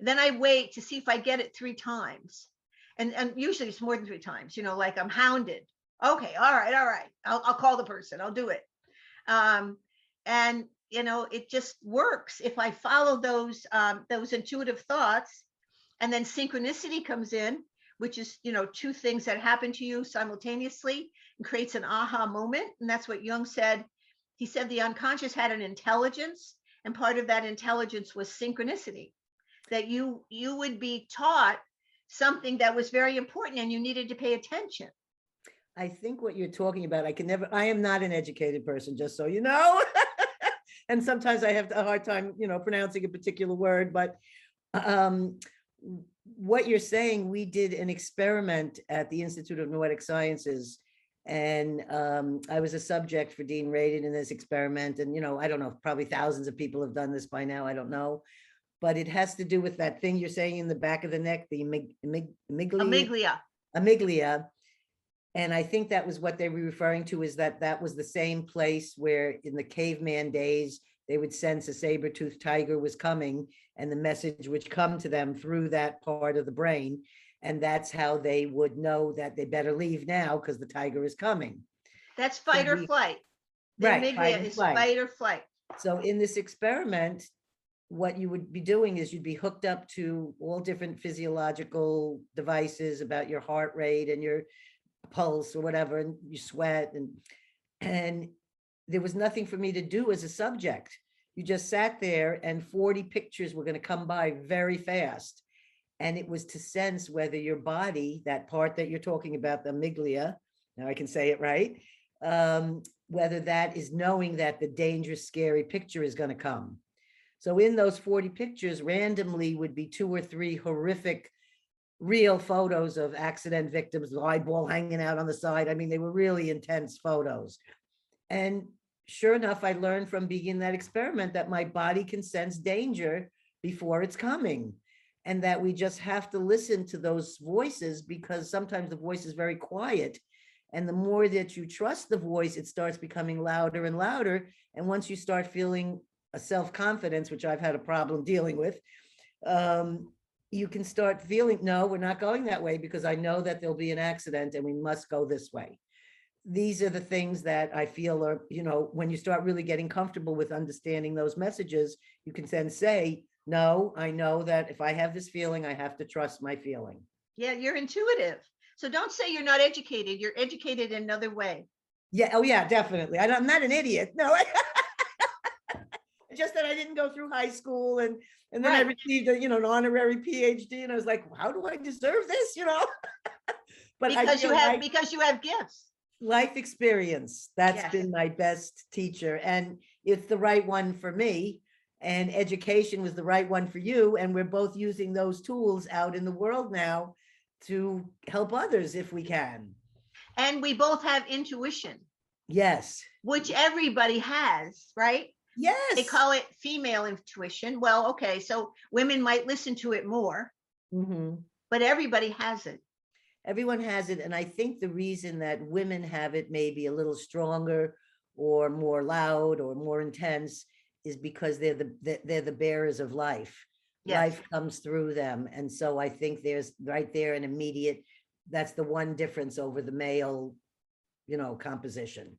Then I wait to see if I get it 3 times. And usually it's more than 3 times, you know, like I'm hounded. Okay, all right. I'll call the person, I'll do it. And, you know, it just works if I follow those intuitive thoughts. And then synchronicity comes in, which is, you know, 2 things that happen to you simultaneously and creates an aha moment. And that's what Jung said. He said the unconscious had an intelligence, and part of that intelligence was synchronicity, that you would be taught something that was very important and you needed to pay attention. I think what you're talking about, I am not an educated person, just so you know. And sometimes I have a hard time, you know, pronouncing a particular word, but what you're saying, we did an experiment at the Institute of Noetic Sciences, and I was a subject for Dean Radin in this experiment. And, you know, I don't know, probably thousands of people have done this by now, I don't know. But it has to do with that thing you're saying in the back of the neck, the amygdala. And I think that was what they were referring to, is that was the same place where in the caveman days, they would sense a saber-toothed tiger was coming, and the message would come to them through that part of the brain. And that's how they would know that they better leave now because the tiger is coming. That's fight or flight. The amygdala is fight or flight. So in this experiment, what you would be doing is you'd be hooked up to all different physiological devices about your heart rate and your pulse or whatever, and you sweat, and there was nothing for me to do as a subject. You just sat there and 40 pictures were going to come by very fast. And it was to sense whether your body, that part that you're talking about, the amygdala, now I can say it right, whether that is knowing that the dangerous, scary picture is going to come. So in those 40 pictures, randomly would be 2 or 3 horrific real photos of accident victims, the eyeball hanging out on the side. I mean, they were really intense photos. And sure enough, I learned from being in that experiment that my body can sense danger before it's coming, and that we just have to listen to those voices, because sometimes the voice is very quiet. And the more that you trust the voice, it starts becoming louder and louder. And once you start feeling a self-confidence, which I've had a problem dealing with, you can start feeling, no, we're not going that way because I know that there'll be an accident and we must go this way. These are the things that I feel are, when you start really getting comfortable with understanding those messages, you can then say, no, I know that if I have this feeling, I have to trust my feeling. Yeah, you're intuitive. So don't say you're not educated. You're educated in another way. Yeah. Oh, yeah, definitely. I'm not an idiot. No, just that I didn't go through high school and then I received an honorary PhD and I was like, how do I deserve this? But because you have gifts. Life experience. That's been my best teacher. And it's the right one for me. And education was the right one for you. And we're both using those tools out in the world now to help others if we can. And we both have intuition. Yes. Which everybody has, right? Yes. They call it female intuition. Well, okay, so women might listen to it more, but everybody has it. Everyone has it. And I think the reason that women have it maybe a little stronger or more loud or more intense is because they're the bearers of life. Yes. Life comes through them. And so I think there's right there an immediate, that's the one difference over the male, composition.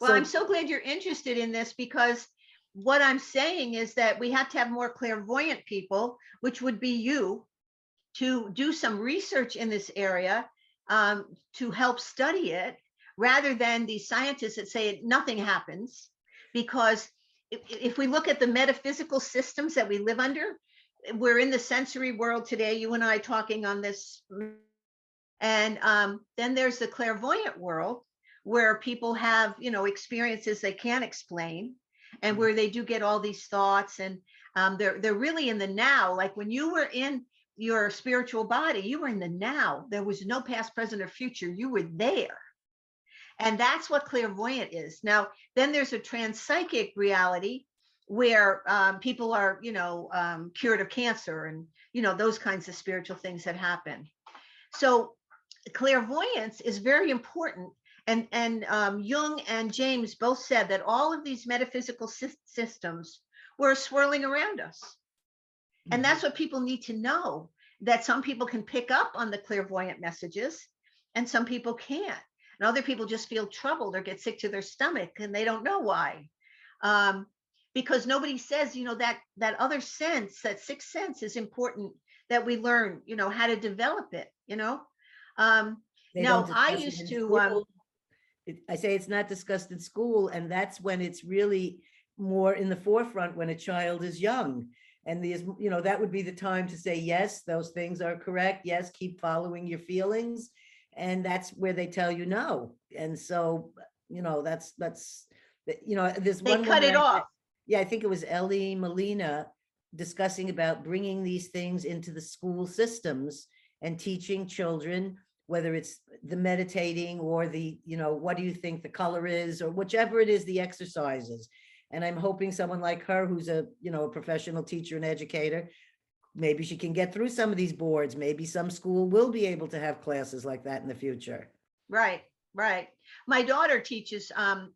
Well, I'm so glad you're interested in this, because what I'm saying is that we have to have more clairvoyant people, which would be you, to do some research in this area, to help study it, rather than these scientists that say nothing happens. Because if we look at the metaphysical systems that we live under, we're in the sensory world today, you and I talking on this. And then there's the clairvoyant world, where people have, experiences they can't explain, and where they do get all these thoughts, and they're really in the now. Like when you were in your spiritual body, you were in the now. There was no past, present, or future. You were there. And that's what clairvoyant is. Now, then there's a transpsychic reality where people are, cured of cancer and, those kinds of spiritual things that happen. So clairvoyance is very important. And Jung and James both said that all of these metaphysical systems were swirling around us. And that's what people need to know, that some people can pick up on the clairvoyant messages and some people can't. And other people just feel troubled or get sick to their stomach and they don't know why. Because nobody says, that other sense, that sixth sense is important, that we learn, how to develop it, Now, I used to... I say it's not discussed in school, and that's when it's really more in the forefront, when a child is young. And there's, that would be the time to say, yes, those things are correct. Yes, keep following your feelings. And that's where they tell you no. And so, there's they cut it off. Yeah, I think it was Ellie Molina discussing about bringing these things into the school systems and teaching children, whether it's the meditating or the, what do you think the color is, or whichever it is, the exercises. And I'm hoping someone like her, who's a professional teacher and educator, maybe she can get through some of these boards. Maybe some school will be able to have classes like that in the future. Right. My daughter teaches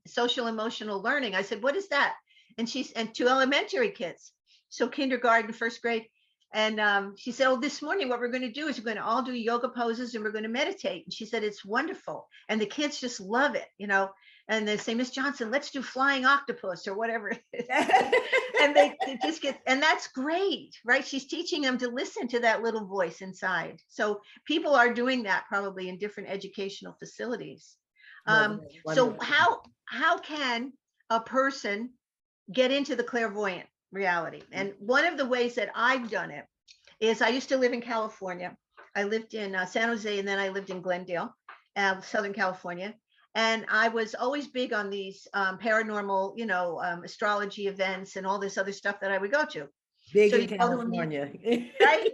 social emotional learning. I said, what is that? And to elementary kids. So kindergarten, first grade. And she said, oh, this morning, what we're going to do is we're going to all do yoga poses and we're going to meditate. And she said, it's wonderful. And the kids just love it, and they say, Miss Johnson, let's do flying octopus or whatever it is. And they just get, and that's great, right? She's teaching them to listen to that little voice inside. So people are doing that probably in different educational facilities. So how can a person get into the clairvoyant reality? And one of the ways that I've done it is, I used to live in California. I lived in San Jose, and then I lived in Glendale, Southern California. And I was always big on these paranormal, astrology events and all this other stuff that I would go to. Big in California. Right?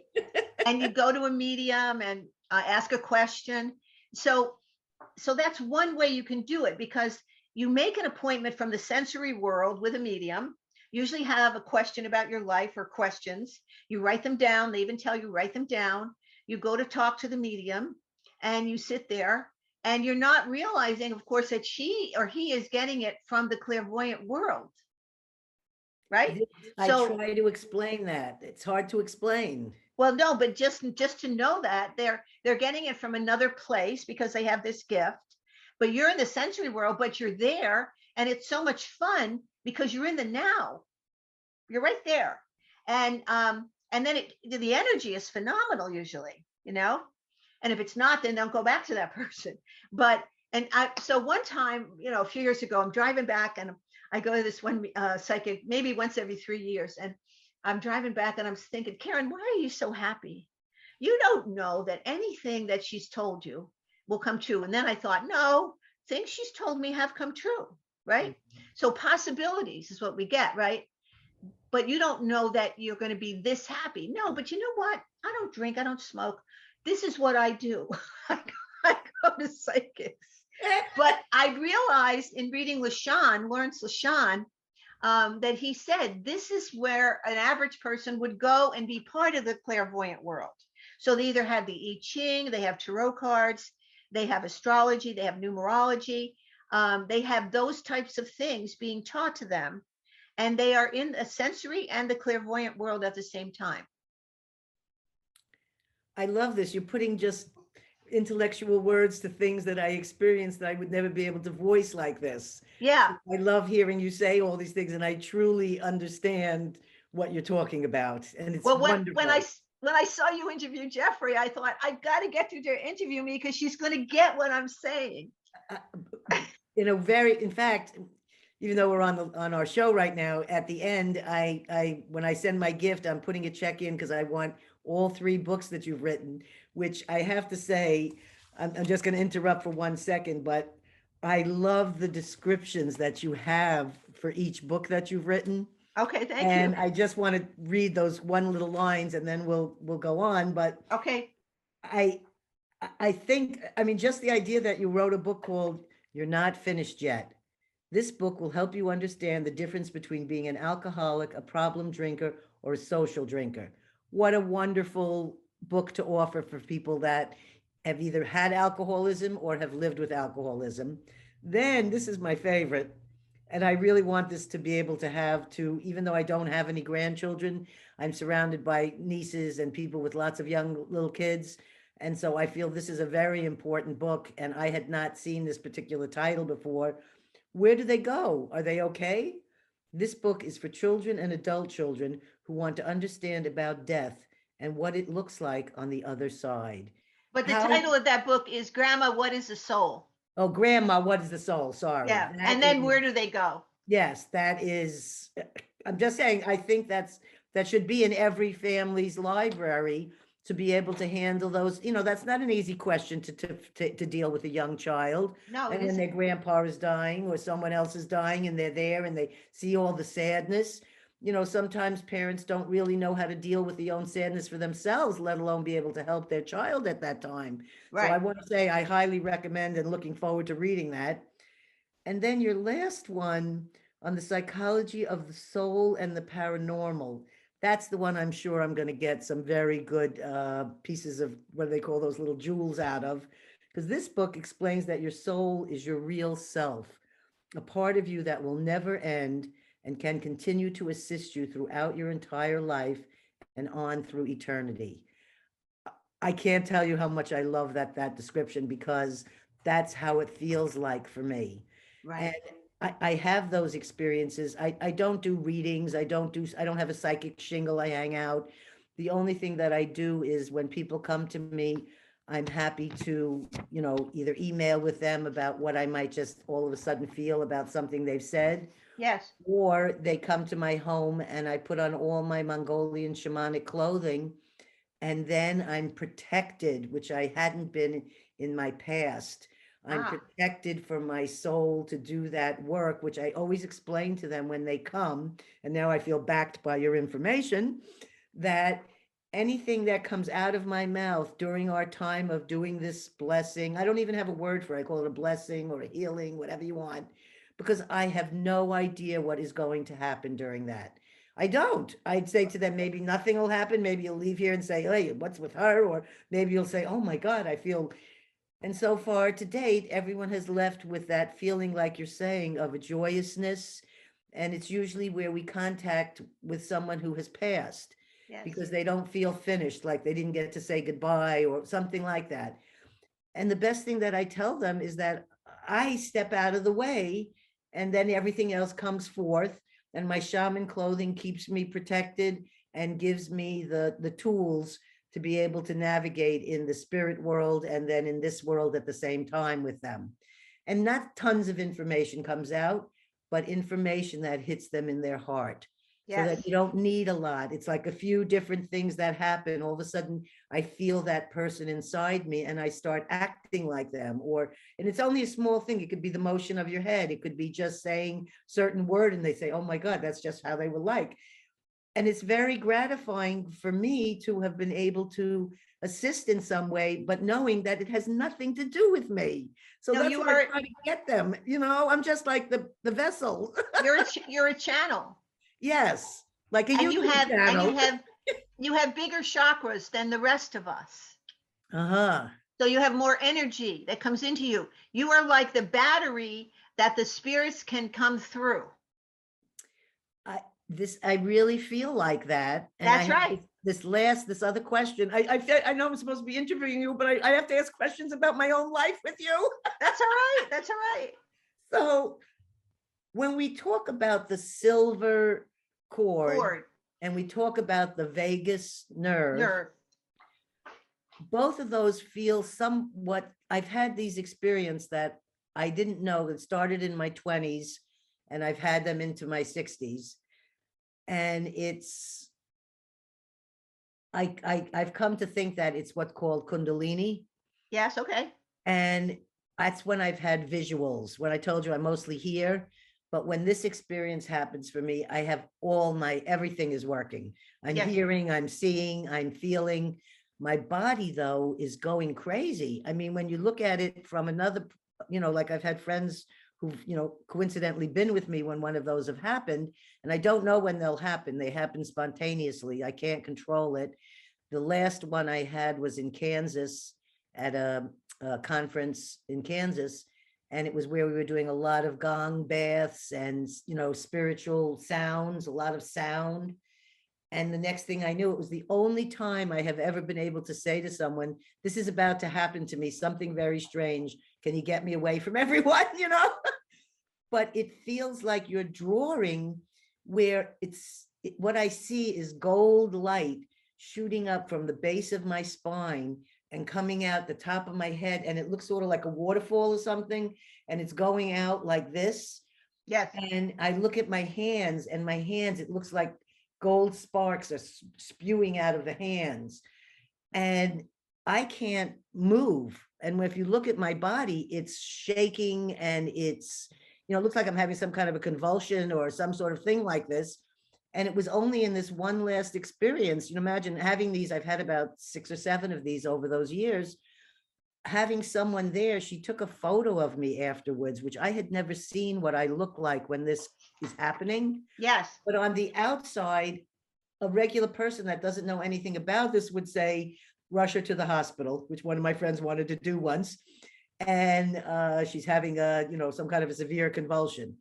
And you go to a medium and ask a question. So that's one way you can do it, because you make an appointment from the sensory world with a medium. Usually have a question about your life or questions. You write them down. They even tell you write them down. You go to talk to the medium and you sit there, and you're not realizing, of course, that she or he is getting it from the clairvoyant world. right? I So, try to explain that. It's hard to explain. well, no, but just to know that they're getting it from another place because they have this gift. But you're in the sensory world, but you're there, and it's so much fun because you're in the now. You're right there, and then the energy is phenomenal usually, you know. And if it's not, then don't go back to that person. But and I so one time, you know, a few years ago, I'm driving back and I go to this one psychic maybe once every 3 years, and I'm driving back and I'm thinking, Karen, why are you so happy? You don't know that anything that she's told you will come true. And then I thought, no, things she's told me have come true, right? So possibilities is what we get, right? But you don't know that you're going to be this happy. No, but you know what? I don't drink, I don't smoke. This is what I do. I go to psychics. But I realized in reading Lawrence LaShawn, that he said this is where an average person would go and be part of the clairvoyant world. So they either have the I Ching, they have tarot cards, they have astrology, they have numerology, they have those types of things being taught to them, and they are in a sensory and the clairvoyant world at the same time. I love this. You're putting just intellectual words to things that I experienced that I would never be able to voice like this. Yeah. I love hearing you say all these things, and I truly understand what you're talking about. And it's Well, wonderful. when I saw you interview Jeffrey, I thought I've got to get you to interview me because she's going to get what I'm saying. In fact, even though we're on our show right now, at the end, I when I send my gift, I'm putting a check in because I want all 3 books that you've written, which I have to say, I'm just going to interrupt for 1 second, but I love the descriptions that you have for each book that you've written. Okay, thank you. And I just want to read those one little lines and then we'll go on. But okay, I think, I mean, just the idea that you wrote a book called You're Not Finished Yet. This book will help you understand the difference between being an alcoholic, a problem drinker, or a social drinker. What a wonderful book to offer for people that have either had alcoholism or have lived with alcoholism. Then, this is my favorite, and I really want this to be able to have to, even though I don't have any grandchildren, I'm surrounded by nieces and people with lots of young little kids. And so I feel this is a very important book, and I had not seen this particular title before. Where do they go? Are they okay? This book is for children and adult children who want to understand about death and what it looks like on the other side. But the title of that book is Grandma, What is the Soul? Oh, Grandma, What is the Soul? Sorry. Yeah. And then where do they go? Yes, that is, I'm just saying, I think that should be in every family's library to be able to handle those. You know, that's not an easy question to deal with a young child. No, and when their grandpa is dying or someone else is dying and they're there and they see all the sadness. You know, sometimes parents don't really know how to deal with the own sadness for themselves, let alone be able to help their child at that time. Right. So I want to say I highly recommend and looking forward to reading that. And then your last one on the psychology of the soul and the paranormal. That's the one I'm sure I'm going to get some very good pieces of what do they call those little jewels out of. Because this book explains that your soul is your real self, a part of you that will never end and can continue to assist you throughout your entire life and on through eternity. I can't tell you how much I love that description, because that's how it feels like for me. Right. And I have those experiences. I don't do readings. I don't have a psychic shingle I hang out. The only thing that I do is when people come to me, I'm happy to, you know, either email with them about what I might just all of a sudden feel about something they've said. Yes. Or they come to my home and I put on all my Mongolian shamanic clothing, and then I'm protected, which I hadn't been in my past. I'm protected for my soul to do that work, which I always explain to them when they come. And now I feel backed by your information that anything that comes out of my mouth during our time of doing this blessing, I don't even have a word for it. I call it a blessing or a healing, whatever you want, because I have no idea what is going to happen during that. I don't. I'd say to them, maybe nothing will happen. Maybe you'll leave here and say, hey, what's with her? Or maybe you'll say, oh my God, I feel. And so far to date, everyone has left with that feeling, like you're saying, of a joyousness, And it's usually where we contact with someone who has passed Yes. because they don't feel finished, like they didn't get to say goodbye or something like that. And the best thing that I tell them is that I step out of the way and then everything else comes forth. And my shaman clothing keeps me protected and gives me the tools to be able to navigate in the spirit world and then in this world at the same time with them. And not tons of information comes out, but information that hits them in their heart. Yes. So that you don't need a lot. It's like a few different things that happen. All of a sudden, I feel that person inside me and I start acting like them. And it's only a small thing. It could be the motion of your head. It could be just saying certain word and they say, oh my God, that's just how they were like. And it's very gratifying for me to have been able to assist in some way, but knowing that it has nothing to do with me. So that's what I try to get them. I'm just like the vessel. You're a channel. Yes, like a YouTube channel. And you have bigger chakras than the rest of us. Uh-huh. So you have more energy that comes into you. You are like the battery that the spirits can come through. I really feel like that. And that's right. This other question. I know I'm supposed to be interviewing you, but I have to ask questions about my own life with you. That's all right. That's all right. So when we talk about the silver cord and we talk about the vagus nerve, both of those feel somewhat, I've had these experiences that I didn't know that started in my 20s and I've had them into my 60s. And I've come to think that it's what's called kundalini. Yes, okay. And that's when I've had visuals. When I told you I mostly hear, but when this experience happens for me, I have everything is working. I'm hearing, I'm seeing, I'm feeling. My body, though, is going crazy. I mean, when you look at it from another, like I've had friends who've, coincidentally been with me when one of those have happened, and I don't know when they'll happen. They happen spontaneously. I can't control it. The last one I had was in Kansas at a conference in Kansas, and it was where we were doing a lot of gong baths and, spiritual sounds, a lot of sound. And the next thing I knew, it was the only time I have ever been able to say to someone, this is about to happen to me, something very strange. Can you get me away from everyone, But it feels like you're drawing where what I see is gold light shooting up from the base of my spine and coming out the top of my head. And it looks sort of like a waterfall or something. And it's going out like this. Yes. And I look at my hands, and my hands, it looks like gold sparks are spewing out of the hands, and I can't move. And if you look at my body, it's shaking, and it's, it looks like I'm having some kind of a convulsion or some sort of thing like this. And it was only in this one last experience, imagine having these, I've had about 6 or 7 of these over those years, having someone there, she took a photo of me afterwards, which I had never seen what I look like when this is happening. Yes. But on the outside, a regular person that doesn't know anything about this would say, rush her to the hospital, which one of my friends wanted to do once. And she's having some kind of a severe convulsion.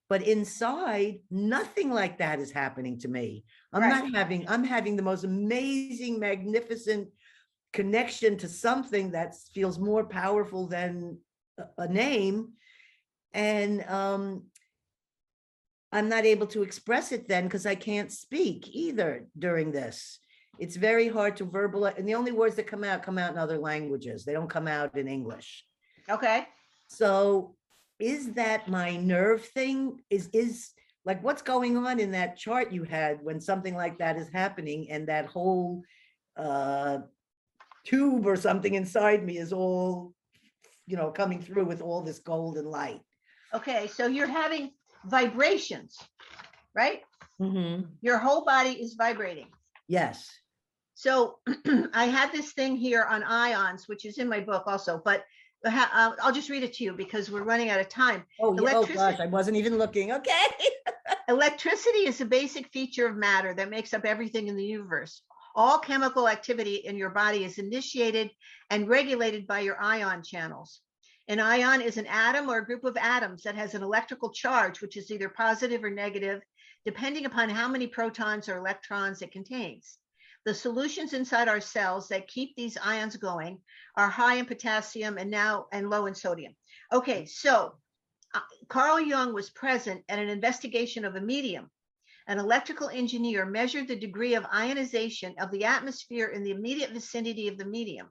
But inside, nothing like that is happening to me. I'm having the most amazing, magnificent connection to something that feels more powerful than a name. And I'm not able to express it then because I can't speak either during this. It's very hard to verbalize. And the only words that come out in other languages. They don't come out in English. Okay. So is that my nerve thing? Is like what's going on in that chart you had when something like that is happening, and that whole tube or something inside me is all, coming through with all this golden light. Okay, so you're having vibrations, right? Mm-hmm. Your whole body is vibrating. Yes. So I had this thing here on ions, which is in my book also, but I'll just read it to you because we're running out of time. Oh gosh, I wasn't even looking. Okay. Electricity is a basic feature of matter that makes up everything in the universe. All chemical activity in your body is initiated and regulated by your ion channels. An ion is an atom or a group of atoms that has an electrical charge, which is either positive or negative, depending upon how many protons or electrons it contains. The solutions inside our cells that keep these ions going are high in potassium and low in sodium. Okay, so Carl Jung was present at an investigation of a medium. An electrical engineer measured the degree of ionization of the atmosphere in the immediate vicinity of the medium.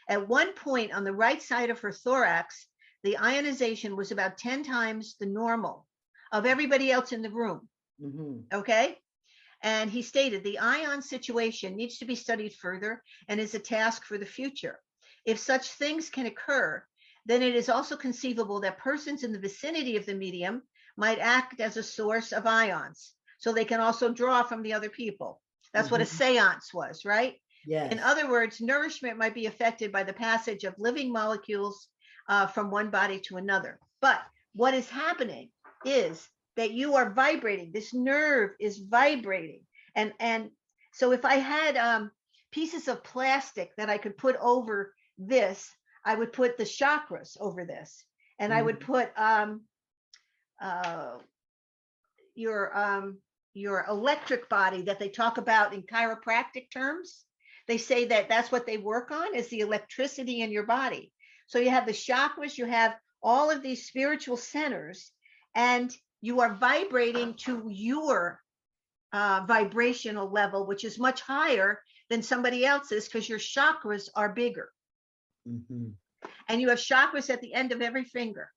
At one point on the right side of her thorax, the ionization was about 10 times the normal of everybody else in the room. Okay? And he stated the ion situation needs to be studied further and is a task for the future. If such things can occur, then it is also conceivable that persons in the vicinity of the medium might act as a source of ions. So they can also draw from the other people. That's what a seance was, right? Yes. In other words, nourishment might be affected by the passage of living molecules from one body to another. But what is happening is that you are vibrating. This nerve is vibrating. And so if I had pieces of plastic that I could put over this, I would put the chakras over this. And I would put your electric body that they talk about in chiropractic terms. They say that that's what they work on, is the electricity in your body. So you have the chakras, you have all of these spiritual centers, and you are vibrating to your vibrational level, which is much higher than somebody else's because your chakras are bigger. And you have chakras at the end of every finger.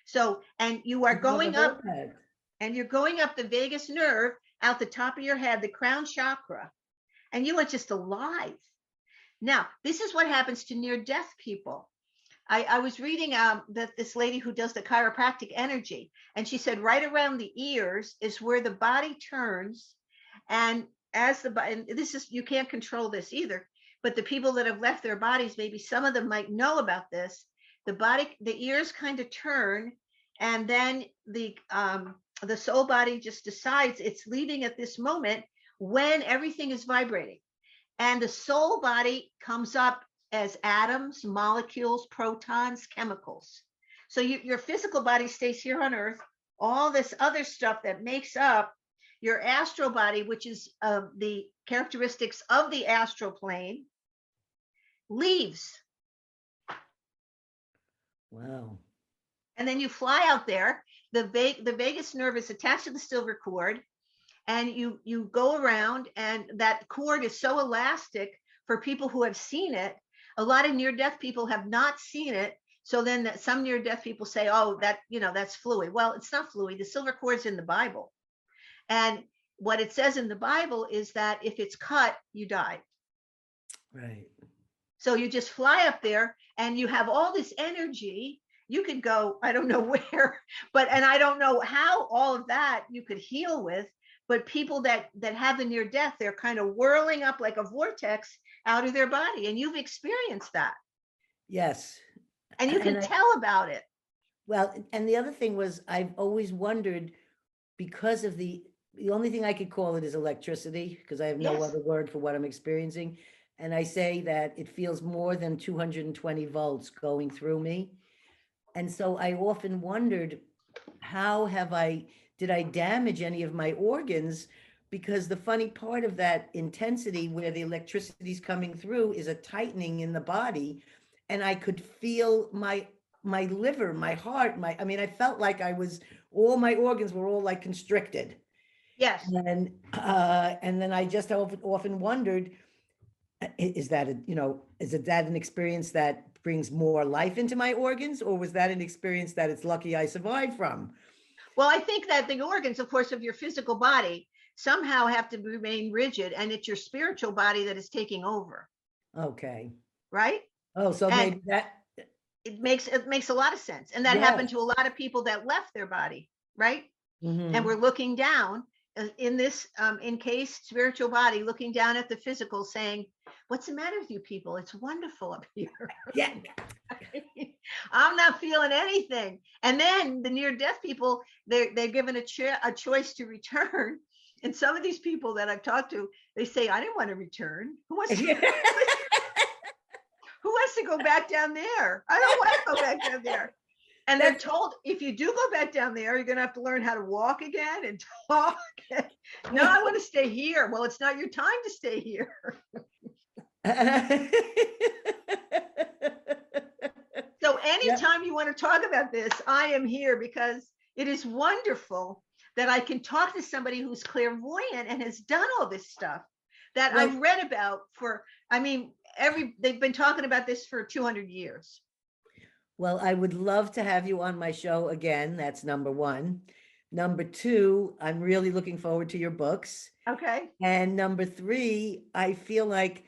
So, and you are going up, and you're going up the vagus nerve out the top of your head, the crown chakra, and you are just alive. Now, this is what happens to near-death people. I was reading that this lady who does the chiropractic energy, and she said right around the ears is where the body turns, and as the body, and this is, you can't control this either, but the people that have left their bodies, maybe some of them might know about this. The body, the ears kind of turn, and then the soul body just decides it's leaving at this moment when everything is vibrating. And the soul body comes up as atoms, molecules, protons, chemicals. So your physical body stays here on Earth. All this other stuff that makes up your astral body, which is the characteristics of the astral plane, leaves. Wow. And then you fly out there. The vagus nerve is attached to the silver cord, and you go around, and that cord is so elastic for people who have seen it. A lot of near-death people have not seen it. So then some near-death people say, oh, that, that's fluid. Well, it's not fluid. The silver cord's in the Bible. And what it says in the Bible is that if it's cut, you die. Right. So you just fly up there and you have all this energy. You could go, I don't know where, and I don't know how all of that you could heal with, but people that have the near death, they're kind of whirling up like a vortex out of their body. And you've experienced that. Yes. And you can tell about it. Well, and the other thing was, I've always wondered, because of the only thing I could call it is electricity, because I have no other word for what I'm experiencing. And I say that it feels more than 220 volts going through me. And so I often wondered, did I damage any of my organs? Because the funny part of that intensity where the electricity is coming through is a tightening in the body. And I could feel my liver, my heart, I felt like all my organs were all like constricted. Yes. And then I just often wondered, is that an experience that brings more life into my organs, or was that an experience that it's lucky I survived from? Well, I think that the organs, of course, of your physical body somehow have to remain rigid, and it's your spiritual body that is taking over. Okay. Right? Oh, so maybe that it makes a lot of sense. And that happened to a lot of people that left their body, right? And we're looking down in this encased spiritual body, looking down at the physical, saying, what's the matter with you people? It's wonderful up here. Yeah. I'm not feeling anything. And then the near-death people, they're given a choice to return. And some of these people that I've talked to, they say, I didn't want to return. Who wants wants to go back down there? I don't want to go back down there. And they're told, if you do go back down there, you're going to have to learn how to walk again and talk. No, I want to stay here. Well, it's not your time to stay here. So anytime you want to talk about this, I am here, because it is wonderful that I can talk to somebody who's clairvoyant and has done all this stuff that I've read about for, they've been talking about this for 200 years. Well, I would love to have you on my show again. That's number one. Number two, I'm really looking forward to your books. Okay. And number three, I feel like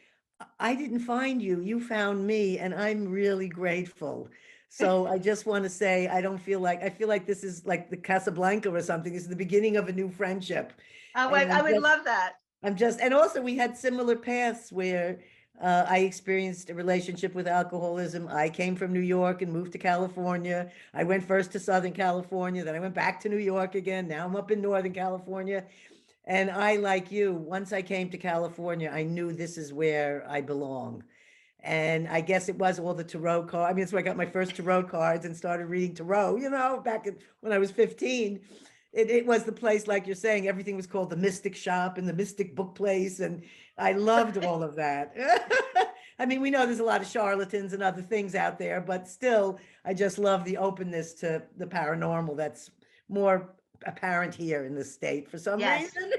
I didn't find you, you found me, and I'm really grateful. So I just want to say, I feel like this is like the Casablanca or something. This is the beginning of a new friendship. I would love that. And also we had similar paths where I experienced a relationship with alcoholism. I came from New York and moved to California. I went first to Southern California, then I went back to New York again. Now I'm up in Northern California. And I, like you, once I came to California, I knew this is where I belong. And I guess it was all the tarot cards. That's where I got my first tarot cards and started reading tarot, back when I was 15. It was the place, like you're saying, everything was called the Mystic Shop and the Mystic Book Place. And I loved all of that. We know there's a lot of charlatans and other things out there, but still, I just love the openness to the paranormal that's more apparent here in the state for some reason.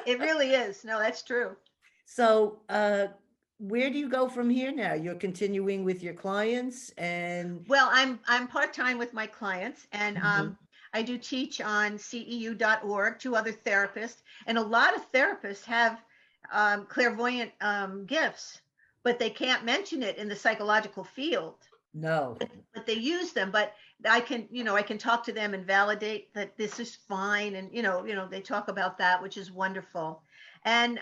It really is. No, that's true. So where do you go from here now? You're continuing with your clients? And well, I'm part-time with my clients, and I do teach on CEU.org to other therapists, and a lot of therapists have clairvoyant gifts, but they can't mention it in the psychological field. No, but they use them. But I can talk to them and validate that this is fine, and they talk about that, which is wonderful. And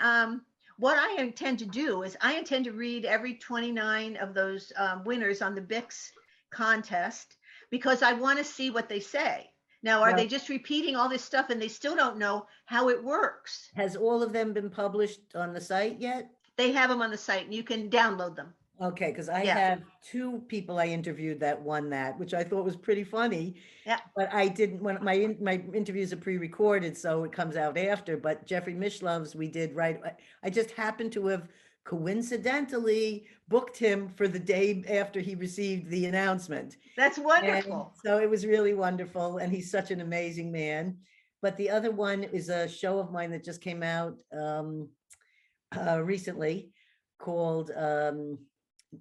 what I intend to do is I intend to read every 29 of those winners on the BIX contest, because I want to see what they say. Now, are they just repeating all this stuff and they still don't know how it works? Has all of them been published on the site yet? They have them on the site and you can download them. Okay, because I have two people I interviewed that won that, which I thought was pretty funny. Yeah. But I didn't, when my interviews are pre-recorded, so it comes out after. But Jeffrey Mishlov's we did right. I just happened to have coincidentally booked him for the day after he received the announcement. That's wonderful. And so it was really wonderful, and he's such an amazing man. But the other one is a show of mine that just came out recently called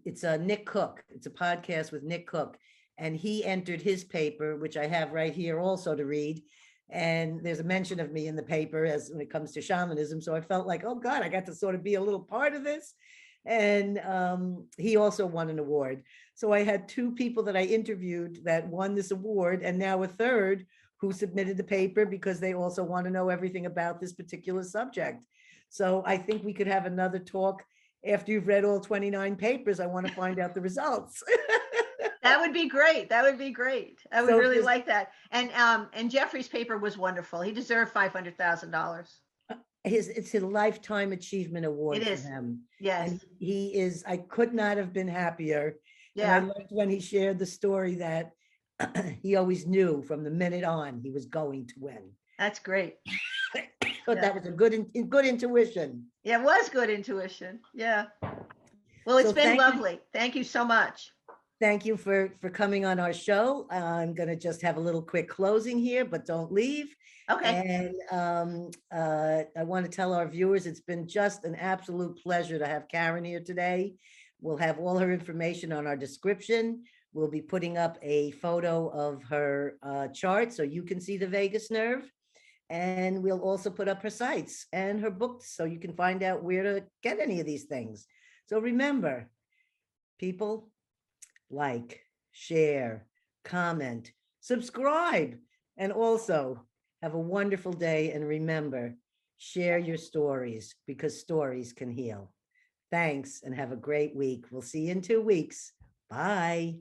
it's a Nick Cook. It's a podcast with Nick Cook, and he entered his paper, which I have right here also to read. And there's a mention of me in the paper as when it comes to shamanism. So I felt like, oh God, I got to sort of be a little part of this. And he also won an award. So I had two people that I interviewed that won this award, and now a third who submitted the paper because they also want to know everything about this particular subject. So I think we could have another talk after you've read all 29 papers. I want to find out the results. That would be great. That would be great. I would really like that. And Jeffrey's paper was wonderful. He deserved $500,000. It's a lifetime achievement award for him. Yes. And he is, I could not have been happier. Yeah. And I loved when he shared the story that he always knew from the minute on he was going to win. That's great. But that was a good intuition. Yeah, it was good intuition. Yeah. Well, it's been lovely. Thank you so much. Thank you for coming on our show. I'm going to just have a little quick closing here, but don't leave. Okay. And I want to tell our viewers it's been just an absolute pleasure to have Karen here today. We'll have all her information on our description. We'll be putting up a photo of her chart so you can see the vagus nerve. And we'll also put up her sites and her books so you can find out where to get any of these things. So remember, people, like, share, comment, subscribe, and also have a wonderful day. And remember, share your stories because stories can heal. Thanks and have a great week. We'll see you in 2 weeks. Bye.